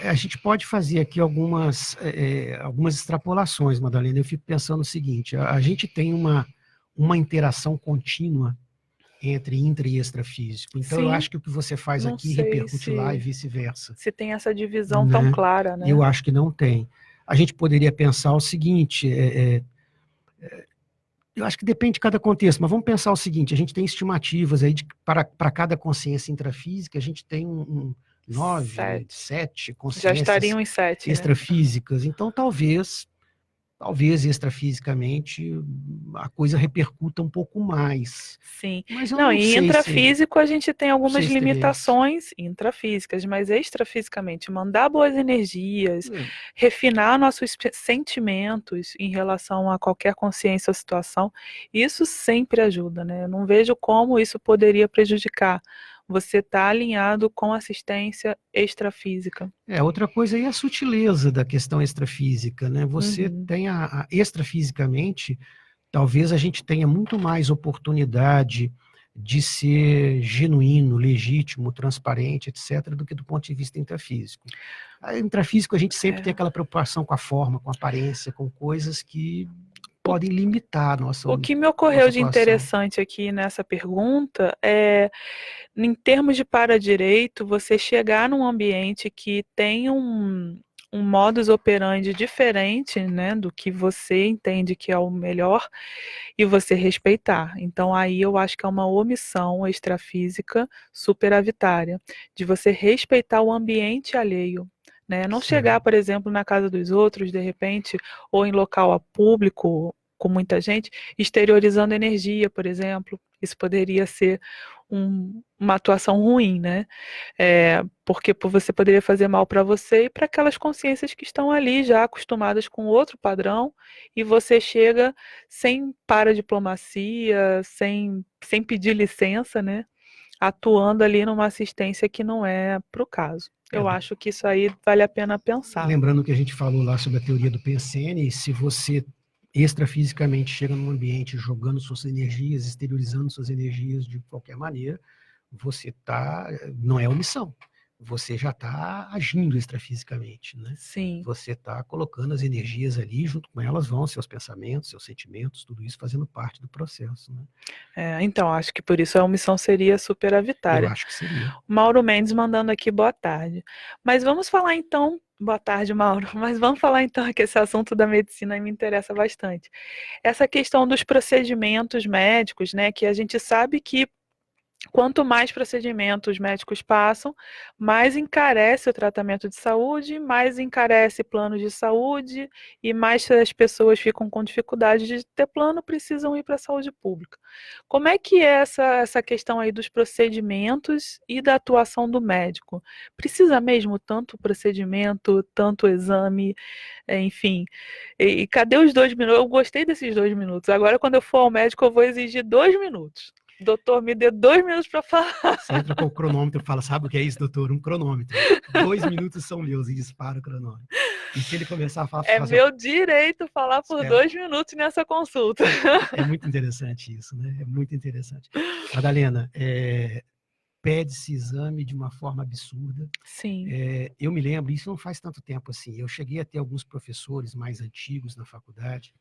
A gente pode fazer aqui algumas extrapolações, Madalena. Eu fico pensando o seguinte, a gente tem uma interação contínua entre intra e extrafísico. Então, Sim. Eu acho que o que você faz Não aqui sei repercute lá e vice-versa. Se tem essa divisão Né? tão clara, né? Eu acho que não tem. A gente poderia pensar o seguinte, eu acho que depende de cada contexto, mas vamos pensar o seguinte, a gente tem estimativas aí para cada consciência intrafísica, a gente tem 9, 7 Já consciências estariam em 7, né? extrafísicas. Então, talvez extrafisicamente a coisa repercuta um pouco mais. Sim. Mas eu Não, não e sei intrafísico a gente tem algumas sei se teria limitações intrafísicas, mas extrafisicamente, mandar boas energias, se... refinar nossos sentimentos em relação a qualquer consciência ou situação, isso sempre ajuda, né? Eu não vejo como isso poderia prejudicar. Você está alinhado com assistência extrafísica. Outra coisa aí é a sutileza da questão extrafísica, né? Você tem extrafisicamente, talvez a gente tenha muito mais oportunidade de ser genuíno, legítimo, transparente, etc., do que do ponto de vista intrafísico. Intrafísico a gente sempre tem aquela preocupação com a forma, com a aparência, com coisas que podem limitar a nossa. O que me ocorreu de interessante aqui nessa pergunta é, em termos de para-direito, você chegar num ambiente que tem um modus operandi diferente, né, do que você entende que é o melhor, e você respeitar. Então, aí eu acho que é uma omissão extrafísica superavitária, de você respeitar o ambiente alheio. Né? Não chegar, por exemplo, na casa dos outros, de repente, ou em local público, com muita gente, exteriorizando energia, por exemplo. Isso poderia ser uma atuação ruim, né? Porque você poderia fazer mal para você e para aquelas consciências que estão ali já acostumadas com outro padrão, e você chega sem paradiplomacia, sem pedir licença, né? Atuando ali numa assistência que não é para o caso. Eu acho que isso aí vale a pena pensar. Lembrando que a gente falou lá sobre a teoria do PSN, se você extrafisicamente chega num ambiente jogando suas energias, exteriorizando suas energias de qualquer maneira, você não é omissão, você já está agindo extrafisicamente, né? Sim. Você está colocando as energias ali, junto com elas vão seus pensamentos, seus sentimentos, tudo isso fazendo parte do processo, né? Então, acho que por isso a omissão seria superavitária. Eu acho que seria. Mauro Mendes mandando aqui boa tarde. Mas vamos falar então, boa tarde, Mauro, mas vamos falar então que esse assunto da medicina me interessa bastante. Essa questão dos procedimentos médicos, né, que a gente sabe que Quanto mais procedimentos os médicos passam, mais encarece o tratamento de saúde, mais encarece plano de saúde e mais as pessoas ficam com dificuldade de ter plano, precisam ir para a saúde pública. Como é que é essa questão aí dos procedimentos e da atuação do médico? Precisa mesmo tanto procedimento, tanto exame, enfim. E cadê os 2 minutos? Eu gostei desses 2 minutos. Agora, quando eu for ao médico, eu vou exigir 2 minutos. Doutor, me dê 2 minutos para falar. Você entra com o cronômetro e fala, sabe o que é isso, doutor? Um cronômetro. 2 minutos são meus e dispara o cronômetro. E se ele começar a falar... É meu direito falar por 2 minutos nessa consulta. É muito interessante isso, né? É muito interessante. Madalena, pede-se exame de uma forma absurda. Sim. Eu me lembro, isso não faz tanto tempo assim, eu cheguei a ter alguns professores mais antigos na faculdade.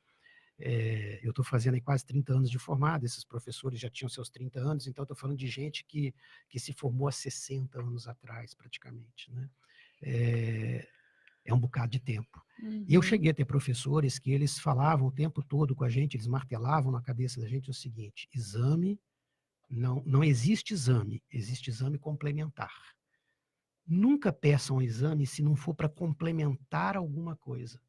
Eu estou fazendo aí quase 30 anos de formado, esses professores já tinham seus 30 anos, então estou falando de gente que se formou há 60 anos atrás, praticamente, né? É um bocado de tempo. Uhum. E eu cheguei a ter professores que eles falavam o tempo todo com a gente, eles martelavam na cabeça da gente o seguinte: exame, não existe exame, existe exame complementar. Nunca peçam exame se não for para complementar alguma coisa.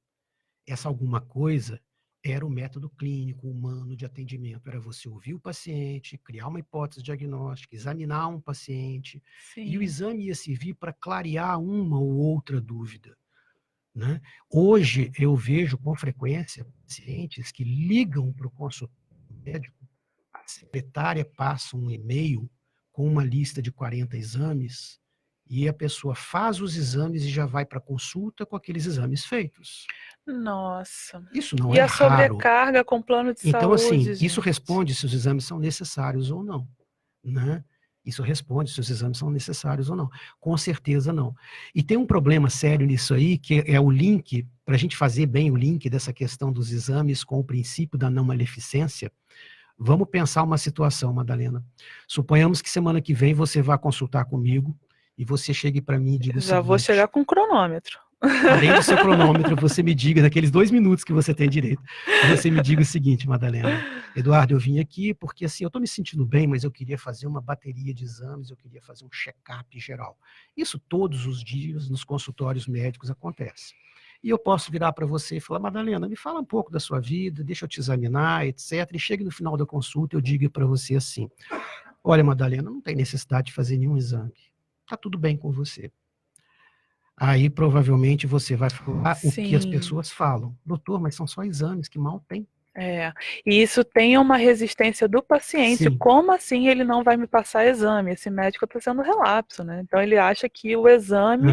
Essa alguma coisa era o método clínico, humano de atendimento. Era você ouvir o paciente, criar uma hipótese diagnóstica, examinar um paciente. Sim. E o exame ia servir para clarear uma ou outra dúvida, né? Hoje, eu vejo com frequência pacientes que ligam para o consultório médico, a secretária passa um e-mail com uma lista de 40 exames e a pessoa faz os exames e já vai para a consulta com aqueles exames feitos. Nossa. Isso não E é a raro. sobrecarga com plano de Então, saúde, assim, gente. isso responde se os exames são necessários ou não, né? Isso responde se os exames são necessários ou não. Com certeza não. E tem um problema sério nisso aí, que é o link, para a gente fazer bem o link dessa questão dos exames com o princípio da não maleficência. Vamos pensar uma situação, Madalena. Suponhamos que semana que vem você vá consultar comigo e você chegue para mim e diga o seguinte: Já vou chegar com cronômetro. Além do seu cronômetro, você me diga, naqueles 2 minutos que você tem direito, você me diga o seguinte, Madalena: Eduardo, eu vim aqui porque assim, eu estou me sentindo bem, mas eu queria fazer uma bateria de exames, eu queria fazer um check-up geral. Isso todos os dias nos consultórios médicos acontece. E eu posso virar para você e falar: Madalena, me fala um pouco da sua vida, deixa eu te examinar, etc. E chegue no final da consulta, eu digo para você assim: olha, Madalena, não tem necessidade de fazer nenhum exame. Está tudo bem com você. Aí, provavelmente, você vai falar o que as pessoas falam. Doutor, mas são só exames, que mal tem. E isso tem uma resistência do paciente. Sim. Como assim ele não vai me passar exame? Esse médico está sendo relapso, né? Então ele acha que o exame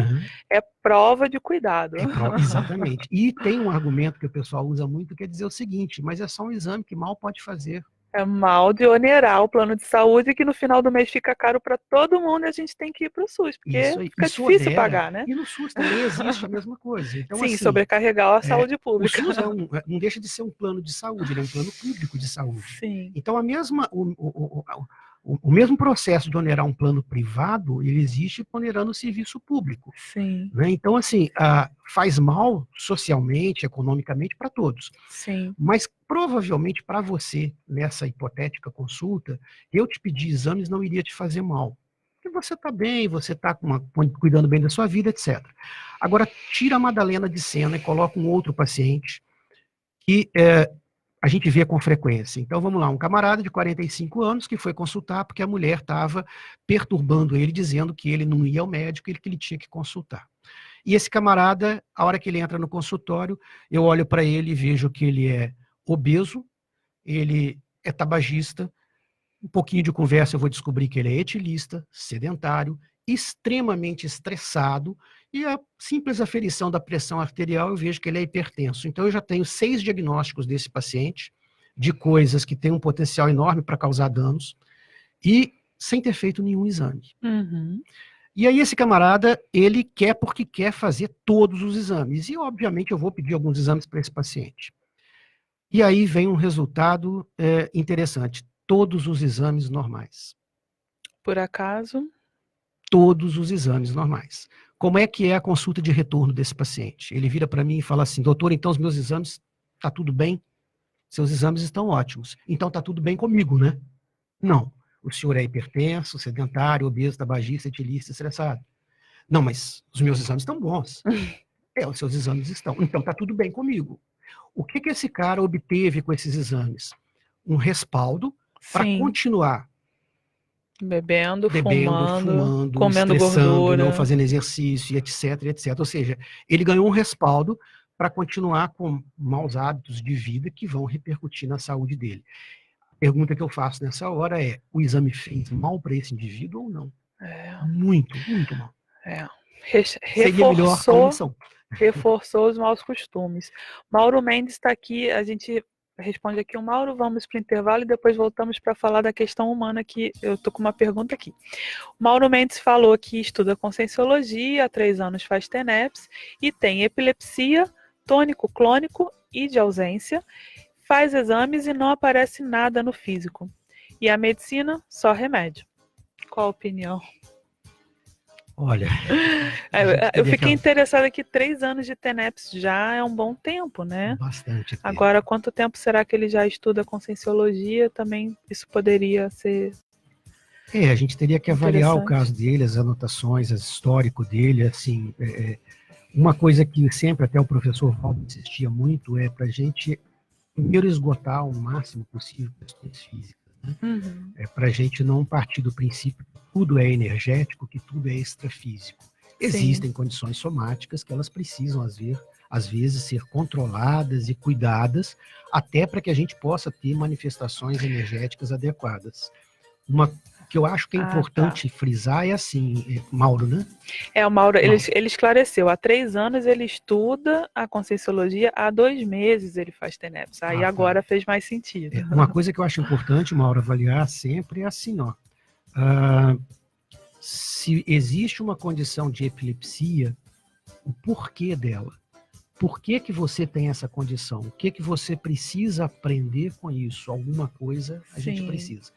é prova de cuidado. Exatamente. E tem um argumento que o pessoal usa muito, que é dizer o seguinte: mas é só um exame que mal pode fazer. É mal de onerar o plano de saúde, que no final do mês fica caro para todo mundo e a gente tem que ir para o SUS, porque fica difícil pagar, né? E no SUS também existe a mesma coisa. Então, Sim, assim, sobrecarregar a saúde pública. O SUS não deixa de ser um plano de saúde, ele é um plano público de saúde. Sim. Então, o mesmo processo de onerar um plano privado, ele existe onerando o serviço público. Sim. Né? Então, assim, faz mal socialmente, economicamente, para todos. Sim. Mas, provavelmente, para você, nessa hipotética consulta, eu te pedir exames não iria te fazer mal. Porque você está bem, você está cuidando bem da sua vida, etc. Agora, tira a Madalena de cena e coloca um outro paciente que a gente vê com frequência. Então, vamos lá, um camarada de 45 anos que foi consultar porque a mulher estava perturbando ele, dizendo que ele não ia ao médico e que ele tinha que consultar. E esse camarada, a hora que ele entra no consultório, eu olho para ele e vejo que ele é obeso, ele é tabagista, um pouquinho de conversa eu vou descobrir que ele é etilista, sedentário, extremamente estressado, e a simples aferição da pressão arterial eu vejo que ele é hipertenso. Então eu já tenho 6 diagnósticos desse paciente, de coisas que têm um potencial enorme para causar danos, e sem ter feito nenhum exame. E aí esse camarada, ele quer porque quer fazer todos os exames, e obviamente eu vou pedir alguns exames para esse paciente. E aí vem um resultado interessante, todos os exames normais. Por acaso? Todos os exames normais. Como é que é a consulta de retorno desse paciente? Ele vira para mim e fala assim: doutor, então os meus exames, tá tudo bem? Seus exames estão ótimos. Então tá tudo bem comigo, né? Não. o senhor é hipertenso, sedentário, obeso, tabagista, etilista, estressado. Não, mas os meus exames estão bons. Os seus exames estão. Então, está tudo bem comigo. O que esse cara obteve com esses exames? Um respaldo para Sim. continuar Bebendo, fumando, comendo estressando, gordura. não fazendo exercício, etc, etc. Ou seja, ele ganhou um respaldo para continuar com maus hábitos de vida que vão repercutir na saúde dele. A pergunta que eu faço nessa hora é: o exame fez mal para esse indivíduo ou não? Muito, muito mal. Seria melhor a omissão. Reforçou os maus costumes. Mauro Mendes está aqui, a gente responde aqui o Mauro, vamos para o intervalo e depois voltamos para falar da questão humana, que eu estou com uma pergunta aqui. O Mauro Mendes falou que estuda Conscienciologia, há 3 anos faz TENEPS e tem epilepsia, tônico clônico e de ausência, faz exames e não aparece nada no físico. E a medicina, só remédio. Qual a opinião? Olha, eu fiquei interessada que 3 anos de TENEPS já é um bom tempo, né? Bastante tempo. Agora, quanto tempo será que ele já estuda Conscienciologia? Também isso poderia ser... A gente teria que avaliar o caso dele, as anotações, o histórico dele, assim... Uma coisa que sempre até o professor Valdo insistia muito é para a gente primeiro esgotar o máximo possível questões físicas. Né? Para a gente não partir do princípio que tudo é energético, que tudo é extrafísico. Existem condições somáticas que elas precisam, às vezes, ser controladas e cuidadas, até para que a gente possa ter manifestações energéticas adequadas. Uma que eu acho que é importante frisar é assim, Mauro, né? O Mauro, ele esclareceu, há 3 anos ele estuda a Conscienciologia, há 2 meses ele faz TENEPS, aí agora fez mais sentido. Uma coisa que eu acho importante, Mauro, avaliar sempre é assim, se existe uma condição de epilepsia, o porquê dela. Por que você tem essa condição? O que você precisa aprender com isso? Alguma coisa a gente precisa.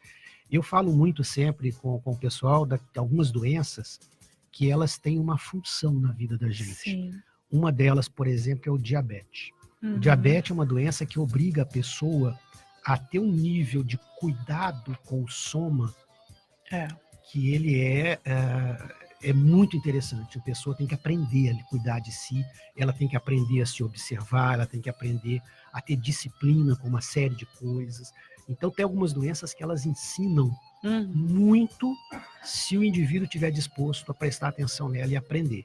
Eu falo muito sempre com o pessoal de algumas doenças que elas têm uma função na vida da gente. Sim. Uma delas, por exemplo, é o diabetes. O diabetes é uma doença que obriga a pessoa a ter um nível de cuidado com o soma que ele é muito interessante. A pessoa tem que aprender a cuidar de si, ela tem que aprender a se observar, ela tem que aprender a ter disciplina com uma série de coisas. Então, tem algumas doenças que elas ensinam muito se o indivíduo estiver disposto a prestar atenção nela e aprender.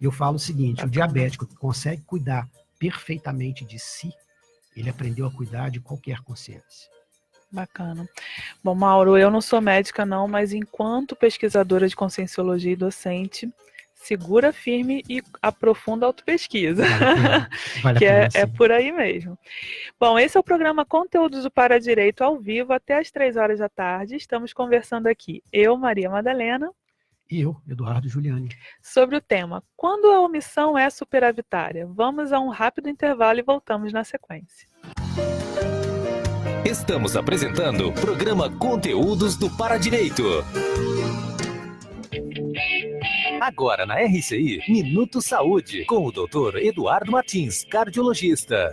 Eu falo o seguinte, o diabético que consegue cuidar perfeitamente de si, ele aprendeu a cuidar de qualquer consciência. Bacana. Bom, Mauro, eu não sou médica não, mas enquanto pesquisadora de Conscienciologia e docente, segura firme e aprofunda a autopesquisa, que é por aí mesmo. Bom, esse é o programa Conteúdos do Paradireito ao vivo, até às 3 horas da tarde. Estamos conversando aqui, eu, Maria Madalena. E eu, Eduardo Giuliani. Sobre o tema, quando a omissão é superavitária? Vamos a um rápido intervalo e voltamos na sequência. Estamos apresentando o programa Conteúdos do Paradireito. Agora na RCI, Minuto Saúde, com o Dr. Eduardo Martins, cardiologista.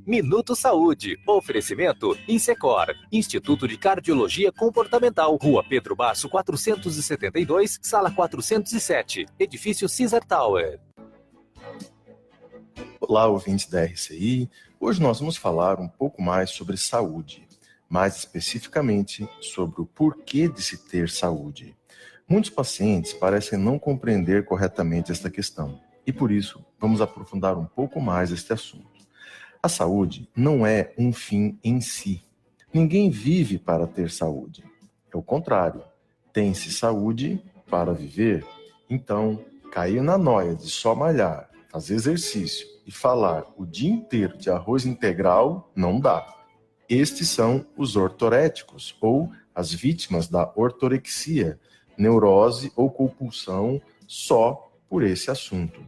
Minuto Saúde, oferecimento Insecor, Instituto de Cardiologia Comportamental, Rua Pedro Basso 472, Sala 407, Edifício Caesar Tower. Olá, ouvintes da RCI. Hoje nós vamos falar um pouco mais sobre saúde, mais especificamente sobre o porquê de se ter saúde. Muitos pacientes parecem não compreender corretamente esta questão e, por isso, vamos aprofundar um pouco mais este assunto. A saúde não é um fim em si. Ninguém vive para ter saúde. É o contrário. Tem-se saúde para viver. Então, cair na noia de só malhar, fazer exercício e falar o dia inteiro de arroz integral não dá. Estes são os ortoréticos, ou as vítimas da ortorexia, neurose ou compulsão só por esse assunto.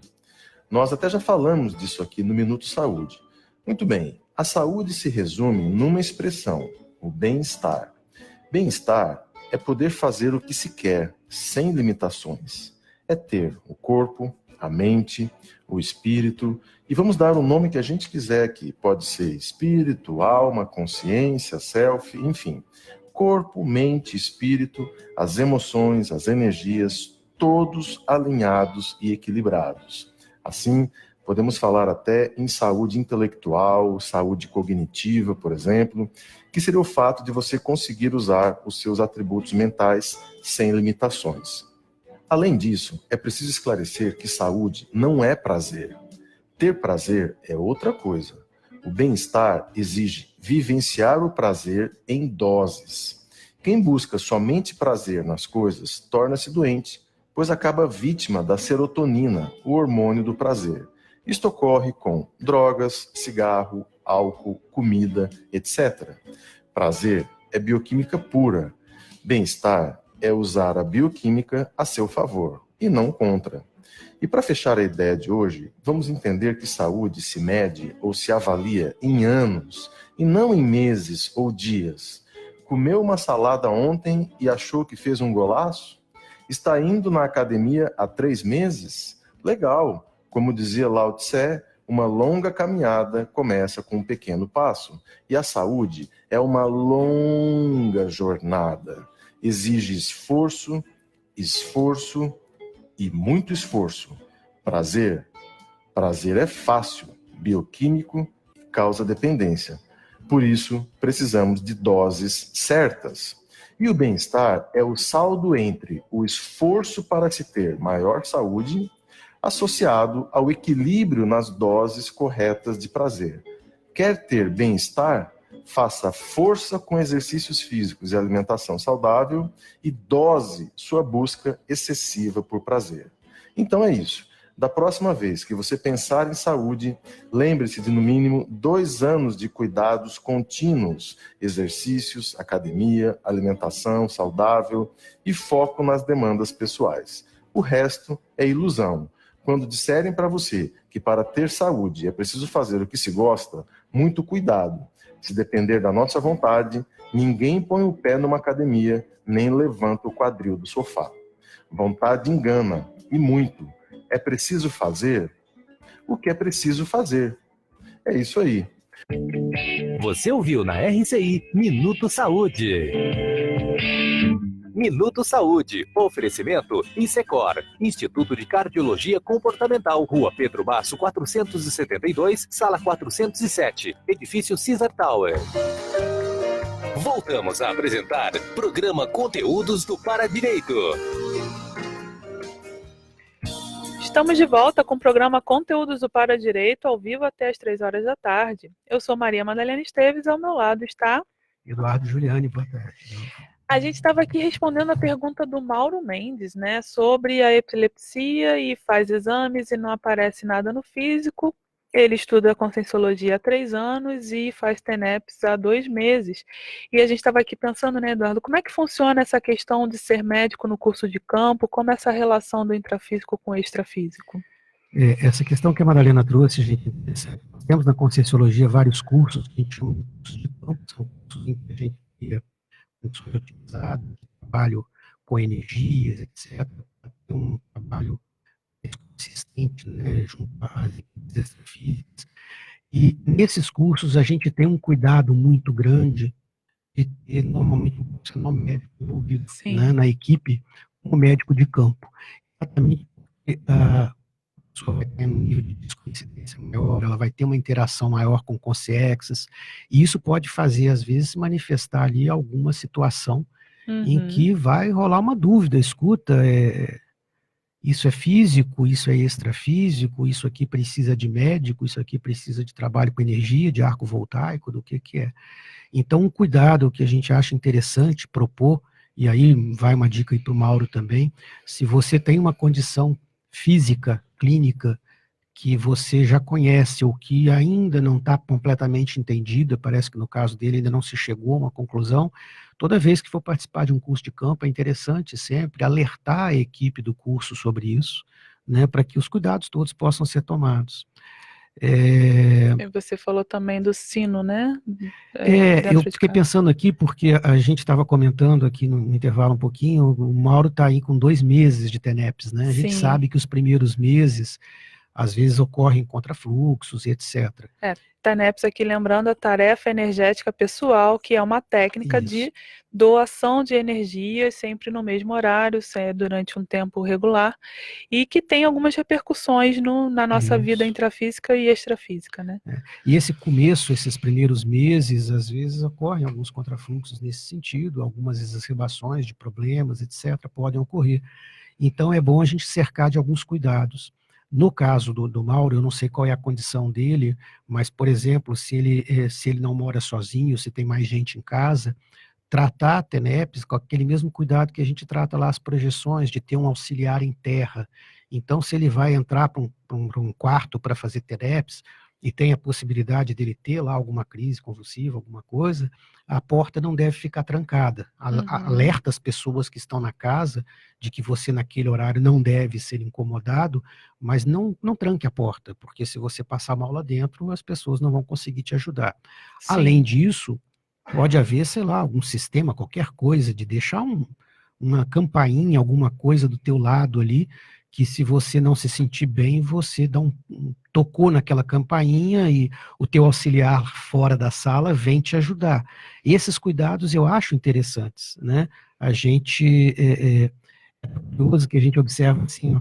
Nós até já falamos disso aqui no Minuto Saúde. Muito bem, a saúde se resume numa expressão, o bem-estar. Bem-estar é poder fazer o que se quer, sem limitações. É ter o corpo, a mente, o espírito, e vamos dar o nome que a gente quiser aqui. Pode ser espírito, alma, consciência, self, enfim. corpo, mente, espírito, as emoções, as energias, todos alinhados e equilibrados. Assim, podemos falar até em saúde intelectual, saúde cognitiva, por exemplo, que seria o fato de você conseguir usar os seus atributos mentais sem limitações. Além disso, é preciso esclarecer que saúde não é prazer. Ter prazer é outra coisa. O bem-estar exige vivenciar o prazer em doses. Quem busca somente prazer nas coisas torna-se doente, pois acaba vítima da serotonina, o hormônio do prazer. Isto ocorre com drogas, cigarro, álcool, comida, etc. Prazer é bioquímica pura. Bem-estar é usar a bioquímica a seu favor, e não contra. E para fechar a ideia de hoje, vamos entender que saúde se mede ou se avalia em anos, e não em meses ou dias. Comeu uma salada ontem e achou que fez um golaço? Está indo na academia há 3 meses? Legal! Como dizia Lao Tse, uma longa caminhada começa com um pequeno passo. E a saúde é uma longa jornada. Exige esforço, esforço e muito esforço. Prazer é fácil, bioquímico e causa dependência. Por isso, precisamos de doses certas. E o bem-estar é o saldo entre o esforço para se ter maior saúde, associado ao equilíbrio nas doses corretas de prazer. Quer ter bem-estar? Faça força com exercícios físicos e alimentação saudável e dose sua busca excessiva por prazer. Então é isso. Da próxima vez que você pensar em saúde, lembre-se de no mínimo 2 anos de cuidados contínuos, exercícios, academia, alimentação saudável e foco nas demandas pessoais. O resto é ilusão. Quando disserem para você que para ter saúde é preciso fazer o que se gosta, muito cuidado. Se depender da nossa vontade, ninguém põe o pé numa academia, nem levanta o quadril do sofá. Vontade engana, e muito. É preciso fazer o que é preciso fazer. É isso aí. Você ouviu na RCI Minuto Saúde. Minuto Saúde. Oferecimento Insecor, Instituto de Cardiologia Comportamental, Rua Pedro Basso, 472, Sala 407, Edifício Caesar Tower. Voltamos a apresentar Programa Conteúdos do Paradireito. Estamos de volta com o programa Conteúdos do Paradireito, ao vivo até às 3 horas da tarde. Eu sou Maria Madalena Esteves, ao meu lado está... Eduardo Juliani, boa tarde. A gente estava aqui respondendo a pergunta do Mauro Mendes, né, sobre a epilepsia e faz exames e não aparece nada no físico. Ele estuda Conscienciologia há 3 anos e faz TENEPS há 2 meses. E a gente estava aqui pensando, né, Eduardo, como é que funciona essa questão de ser médico no curso de campo, como essa relação do intrafísico com o extrafísico? Essa questão que a Madalena trouxe, gente, temos na Conscienciologia vários cursos que a gente chama de cursos de campo, são cursos em que a gente cria funções otimizadas, trabalho com energias, etc. Um trabalho consistente, né, junto às equipes extrafísicas. E nesses cursos a gente tem um cuidado muito grande de ter normalmente um profissional médico envolvido, né, na equipe como médico de campo. Exatamente porque a pessoa vai ter um nível de descoincidência maior, ela vai ter uma interação maior com consciências, e isso pode fazer, às vezes, se manifestar ali alguma situação em que vai rolar uma dúvida, escuta, isso é físico, isso é extrafísico, isso aqui precisa de médico, isso aqui precisa de trabalho com energia, de arco voltaico, do que é. Então, um cuidado que a gente acha interessante propor, e aí vai uma dica aí para o Mauro também, se você tem uma condição física, clínica, que você já conhece ou que ainda não está completamente entendida, parece que no caso dele ainda não se chegou a uma conclusão, toda vez que for participar de um curso de campo é interessante sempre alertar a equipe do curso sobre isso, né, para que os cuidados todos possam ser tomados. Você falou também do sino, né? Eu fiquei pensando aqui, porque a gente estava comentando aqui no intervalo um pouquinho, o Mauro está aí com 2 meses de TENEPS, né? A gente sabe que os primeiros meses às vezes ocorrem contrafluxos e etc. TANEPS aqui lembrando a tarefa energética pessoal, que é uma técnica Isso. de doação de energias sempre no mesmo horário, durante um tempo regular, e que tem algumas repercussões na nossa vida Isso. intrafísica e extrafísica, né? E esse começo, esses primeiros meses, às vezes ocorrem alguns contrafluxos nesse sentido, algumas exacerbações de problemas, etc., podem ocorrer. Então é bom a gente cercar de alguns cuidados. No caso do Mauro, eu não sei qual é a condição dele, mas, por exemplo, se ele não mora sozinho, se tem mais gente em casa, tratar a TENEPS com aquele mesmo cuidado que a gente trata lá as projeções, de ter um auxiliar em terra. Então, se ele vai entrar para um quarto para fazer TENEPS, e tem a possibilidade dele ter lá alguma crise convulsiva, alguma coisa, a porta não deve ficar trancada. Alerta as pessoas que estão na casa de que você naquele horário não deve ser incomodado, mas não tranque a porta, porque se você passar mal lá dentro, as pessoas não vão conseguir te ajudar. Sim. Além disso, pode haver, sei lá, algum sistema, qualquer coisa, de deixar uma campainha, alguma coisa do teu lado ali, que se você não se sentir bem, você dá tocou naquela campainha e o teu auxiliar fora da sala vem te ajudar. Esses cuidados eu acho interessantes, né? A gente, é curioso que a gente observa assim, ó,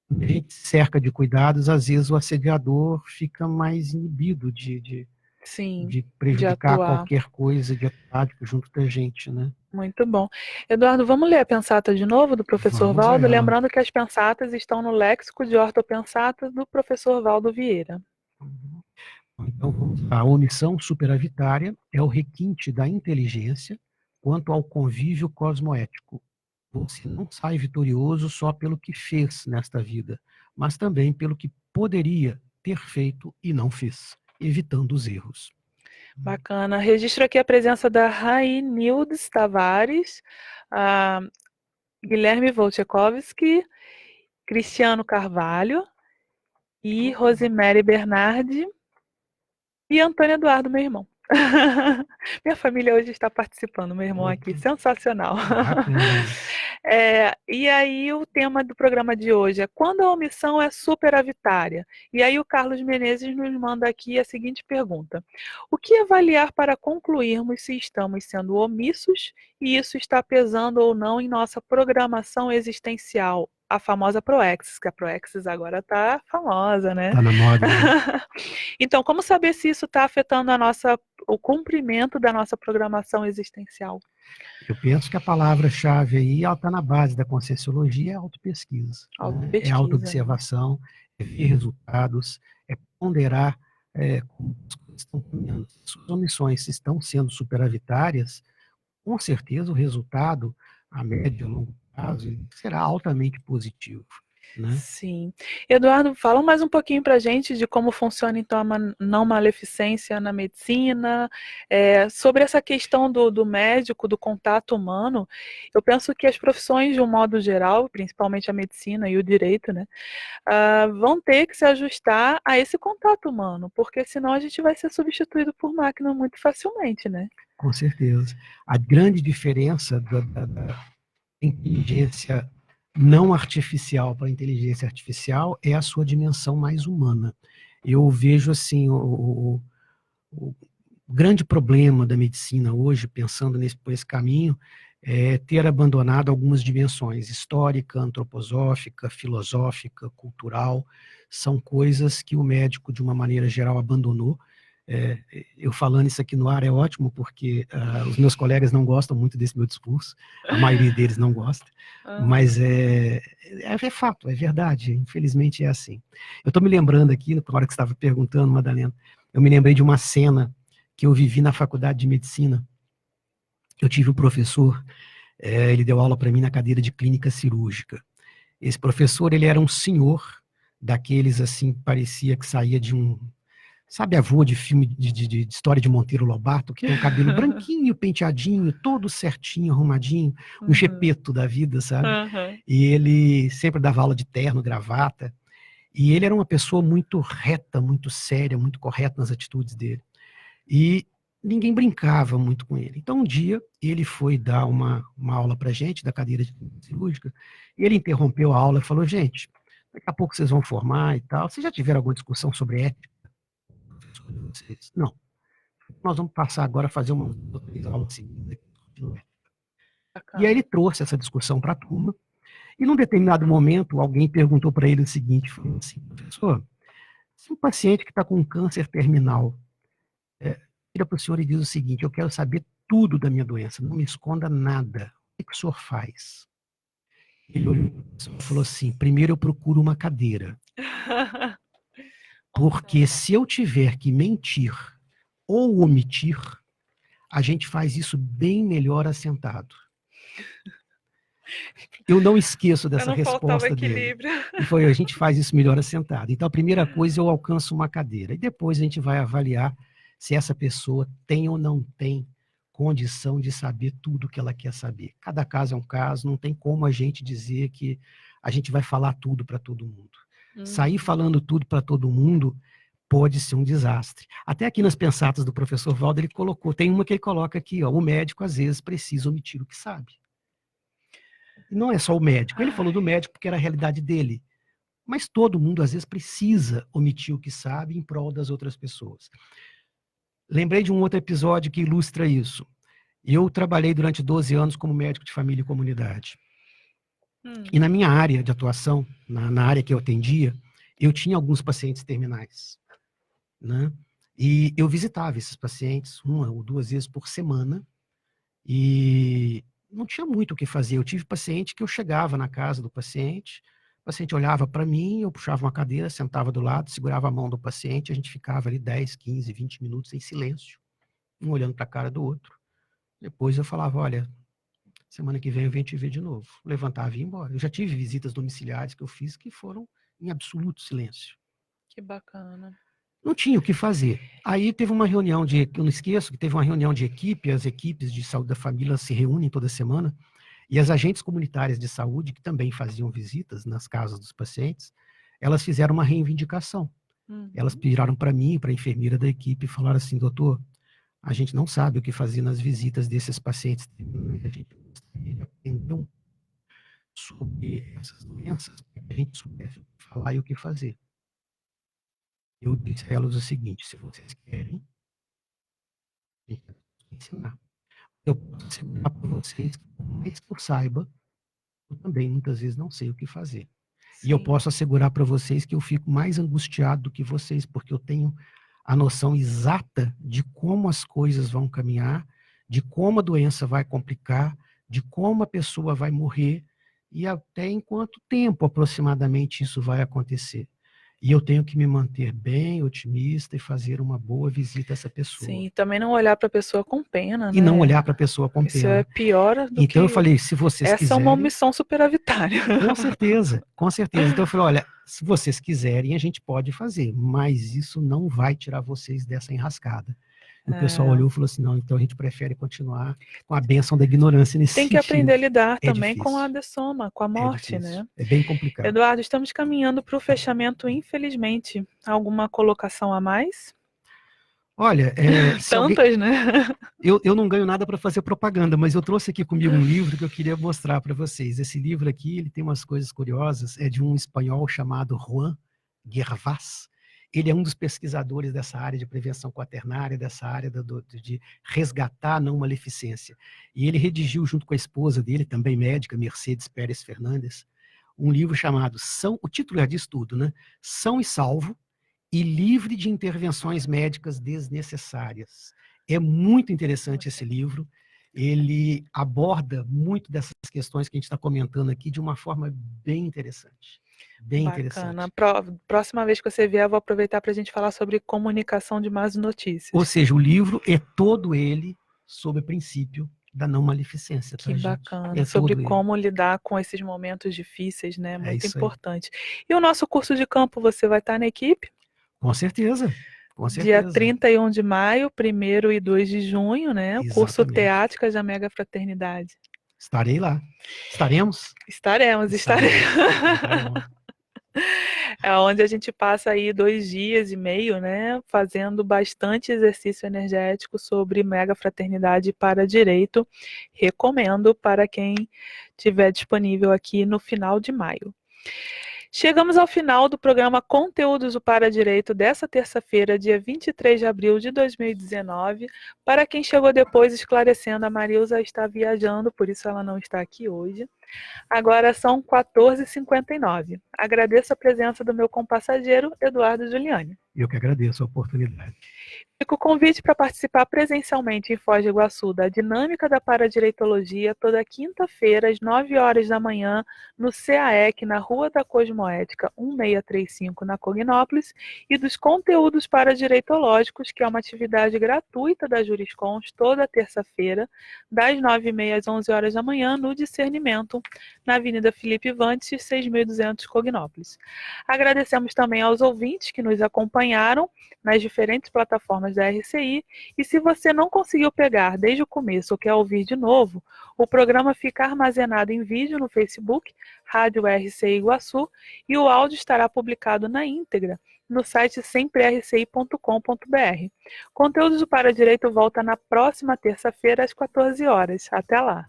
quando a gente se cerca de cuidados, às vezes o assediador fica mais inibido de prejudicar atuar. qualquer coisa de atuar junto da gente, né? Muito bom. Eduardo, vamos ler a pensata de novo do professor Vamos Valdo? a ela. Lembrando que as pensatas estão no léxico de ortopensatas do professor Valdo Vieira. Então, vamos lá. A omissão superavitária é o requinte da inteligência quanto ao convívio cosmoético. Você não sai vitorioso só pelo que fez nesta vida, mas também pelo que poderia ter feito e não fez, evitando os erros. Bacana. Registro aqui a presença da Rainildes Tavares, Guilherme Wojciechowski, Cristiano Carvalho e Rosemary Bernardi e Antônio Eduardo, meu irmão. Minha família hoje está participando, meu irmão aqui, sensacional. E aí o tema do programa de hoje é quando a omissão é superavitária. E aí o Carlos Menezes nos manda aqui a seguinte pergunta: o que avaliar para concluirmos se estamos sendo omissos e isso está pesando ou não em nossa programação existencial? A famosa Proexis, que a Proexis agora está famosa, né? Está na moda. Né? Então, como saber se isso está afetando o cumprimento da nossa programação existencial? Eu penso que a palavra-chave aí está na base da conscienciologia, é autopesquisa. Né? É autoobservação, é ver resultados, é ponderar como as coisas estão caminhando. Suas omissões estão sendo superavitárias, com certeza o resultado, a médio e longo prazo, será altamente positivo. Né? Sim. Eduardo, fala mais um pouquinho para a gente de como funciona, então, a não maleficência na medicina, sobre essa questão do médico, do contato humano. Eu penso que as profissões, de um modo geral, principalmente a medicina e o direito, né, vão ter que se ajustar a esse contato humano, porque senão a gente vai ser substituído por máquina muito facilmente, né? Com certeza. A grande diferença da inteligência não artificial para a inteligência artificial é a sua dimensão mais humana. Eu vejo assim, o grande problema da medicina hoje, pensando por esse caminho, é ter abandonado algumas dimensões, histórica, antroposófica, filosófica, cultural, são coisas que o médico, de uma maneira geral, abandonou. Eu falando isso aqui no ar é ótimo, porque os meus colegas não gostam muito desse meu discurso, a maioria deles não gosta, mas é fato, é verdade, infelizmente é assim. Eu estou me lembrando aqui, na hora que você estava perguntando, Madalena, eu me lembrei de uma cena que eu vivi na faculdade de medicina. Eu tive um professor, ele deu aula para mim na cadeira de clínica cirúrgica. Esse professor, ele era um senhor, daqueles assim, parecia que saía de um... Sabe avô de filme de história de Monteiro Lobato, que tem o cabelo branquinho, penteadinho, todo certinho, arrumadinho, um gepeto da vida, sabe? E ele sempre dava aula de terno, gravata, e ele era uma pessoa muito reta, muito séria, muito correta nas atitudes dele. E ninguém brincava muito com ele. Então, um dia, ele foi dar uma aula pra gente, da cadeira de cirúrgica, e ele interrompeu a aula e falou: gente, Daqui a pouco vocês vão formar e tal. Vocês já tiveram alguma discussão sobre ética? Não. Nós vamos passar agora a fazer uma aula seguinte. E aí ele trouxe essa discussão para a turma. E num determinado momento, alguém perguntou para ele o seguinte, falou assim, professor, se um paciente que está com câncer terminal vira para o senhor e diz o seguinte, eu quero saber tudo da minha doença, não me esconda nada, o que o senhor faz? Ele olhou e falou assim, primeiro eu procuro uma cadeira, porque se eu tiver que mentir ou omitir, a gente faz isso bem melhor assentado. Eu não esqueço dessa resposta dele. E foi, a gente faz isso melhor assentado. Então, a primeira coisa, eu alcanço uma cadeira. E depois a gente vai avaliar se essa pessoa tem ou não tem condição de saber tudo o que ela quer saber. Cada caso é um caso, não tem como a gente dizer que a gente vai falar tudo para todo mundo. Sair falando tudo para todo mundo pode ser um desastre. Até aqui nas pensatas do professor Valdo, ele colocou, tem uma que ele coloca aqui, ó, o médico às vezes precisa omitir o que sabe. Não é só o médico. Ele falou do médico porque era a realidade dele. Mas todo mundo, às vezes, precisa omitir o que sabe em prol das outras pessoas. Lembrei de um outro episódio que ilustra isso. Eu trabalhei durante 12 anos como médico de família e comunidade. E na minha área de atuação, na área que eu atendia, eu tinha alguns pacientes terminais, né? E eu visitava esses pacientes 1 ou 2 vezes por semana e não tinha muito o que fazer. Eu tive paciente que eu chegava na casa do paciente, o paciente olhava para mim, eu puxava uma cadeira, sentava do lado, segurava a mão do paciente, a gente ficava ali 10, 15, 20 minutos em silêncio, um olhando para a cara do outro. Depois eu falava, olha, semana que vem eu venho te ver de novo. Levantava e ia embora. Eu já tive visitas domiciliares que eu fiz que foram em absoluto silêncio. Que bacana. Não tinha o que fazer. Aí teve uma reunião eu não esqueço, que teve uma reunião de equipe, as equipes de saúde da família se reúnem toda semana, e as agentes comunitárias de saúde, que também faziam visitas nas casas dos pacientes, elas fizeram uma reivindicação. Elas viraram para mim, para a enfermeira da equipe, e falaram assim, doutor, a gente não sabe o que fazer nas visitas desses pacientes. A gente gostaria de aprender um pouco sobre essas doenças, para que a gente soubesse falar e o que fazer. Eu disse a elas o seguinte, se vocês querem, a gente vai ensinar. Eu posso assegurar para vocês que, por mais que eu saiba, eu também muitas vezes não sei o que fazer. Sim. E eu posso assegurar para vocês que eu fico mais angustiado do que vocês, porque eu tenho a noção exata de como as coisas vão caminhar, de como a doença vai complicar, de como a pessoa vai morrer e até em quanto tempo aproximadamente isso vai acontecer. E eu tenho que me manter bem otimista e fazer uma boa visita a essa pessoa. Sim, e também não olhar para a pessoa com pena, né? E não olhar para a pessoa com pena. Isso é pior do Então eu falei, se vocês quiserem... Essa é uma omissão superavitária. Com certeza, com certeza. Então eu falei, olha, se vocês quiserem, a gente pode fazer, mas isso não vai tirar vocês dessa enrascada. E o pessoal olhou e falou assim, não, então a gente prefere continuar com a bênção da ignorância nesse sentido. Tem que aprender a lidar também difícil. Com a dessoma, com a morte, né? É bem complicado. Eduardo, estamos caminhando para o fechamento, infelizmente. Alguma colocação a mais? Olha, tantas, né? Eu não ganho nada para fazer propaganda, mas eu trouxe aqui comigo um livro que eu queria mostrar para vocês. Esse livro aqui, ele tem umas coisas curiosas, é de um espanhol chamado Juan Gervás. Ele é um dos pesquisadores dessa área de prevenção quaternária, dessa área de resgatar a não maleficência. E ele redigiu, junto com a esposa dele, também médica, Mercedes Pérez Fernandes, um livro chamado o título diz tudo, né? São e Salvo e Livre de Intervenções Médicas Desnecessárias. É muito interessante esse livro. Ele aborda muito dessas questões que a gente está comentando aqui de uma forma bem interessante. Bem Bacana. interessante. Próxima vez que você vier, eu vou aproveitar para a gente falar sobre comunicação de más notícias. Ou seja, o livro é todo ele sobre o princípio da não maleficência. Que bacana. Sobre como lidar com esses momentos difíceis, né? Muito importante. E o nosso curso de campo, você vai estar na equipe? Com certeza. Com certeza. Dia 31 de maio, 1º e 2 de junho, né? Exatamente. O curso Teáticas da Mega Fraternidade. Estarei lá. Estaremos? Estaremos. É onde a gente passa aí 2 dias e meio, né, fazendo bastante exercício energético sobre mega fraternidade para direito. Recomendo para quem tiver disponível aqui no final de maio. Chegamos ao final do programa Conteúdos do Paradireito dessa terça-feira, dia 23 de abril de 2019. Para quem chegou depois, esclarecendo, a Marilza está viajando, por isso ela não está aqui hoje. Agora são 14h59. Agradeço a presença do meu compassageiro, Eduardo Giuliani. Eu que agradeço a oportunidade. Fica o convite para participar presencialmente em Foz do Iguaçu da Dinâmica da Paradireitologia toda quinta-feira às 9 horas da manhã no CAEC, na Rua da Cosmoética 1635, na Cognópolis, e dos Conteúdos Paradireitológicos, que é uma atividade gratuita da Juriscons toda terça-feira, das 9h30 às 11 horas da manhã, no Discernimento, na Avenida Felipe Vantes, 6200, Cognópolis. Agradecemos também aos ouvintes que nos acompanharam nas diferentes plataformas da RCI, e se você não conseguiu pegar desde o começo ou quer ouvir de novo, o programa fica armazenado em vídeo no Facebook, Rádio RCI Iguaçu, e o áudio estará publicado na íntegra no site semprerci.com.br. Conteúdos do Paradireito volta na próxima terça-feira às 14 horas. Até lá!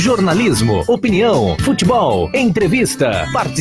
Jornalismo, opinião, futebol, entrevista, participação.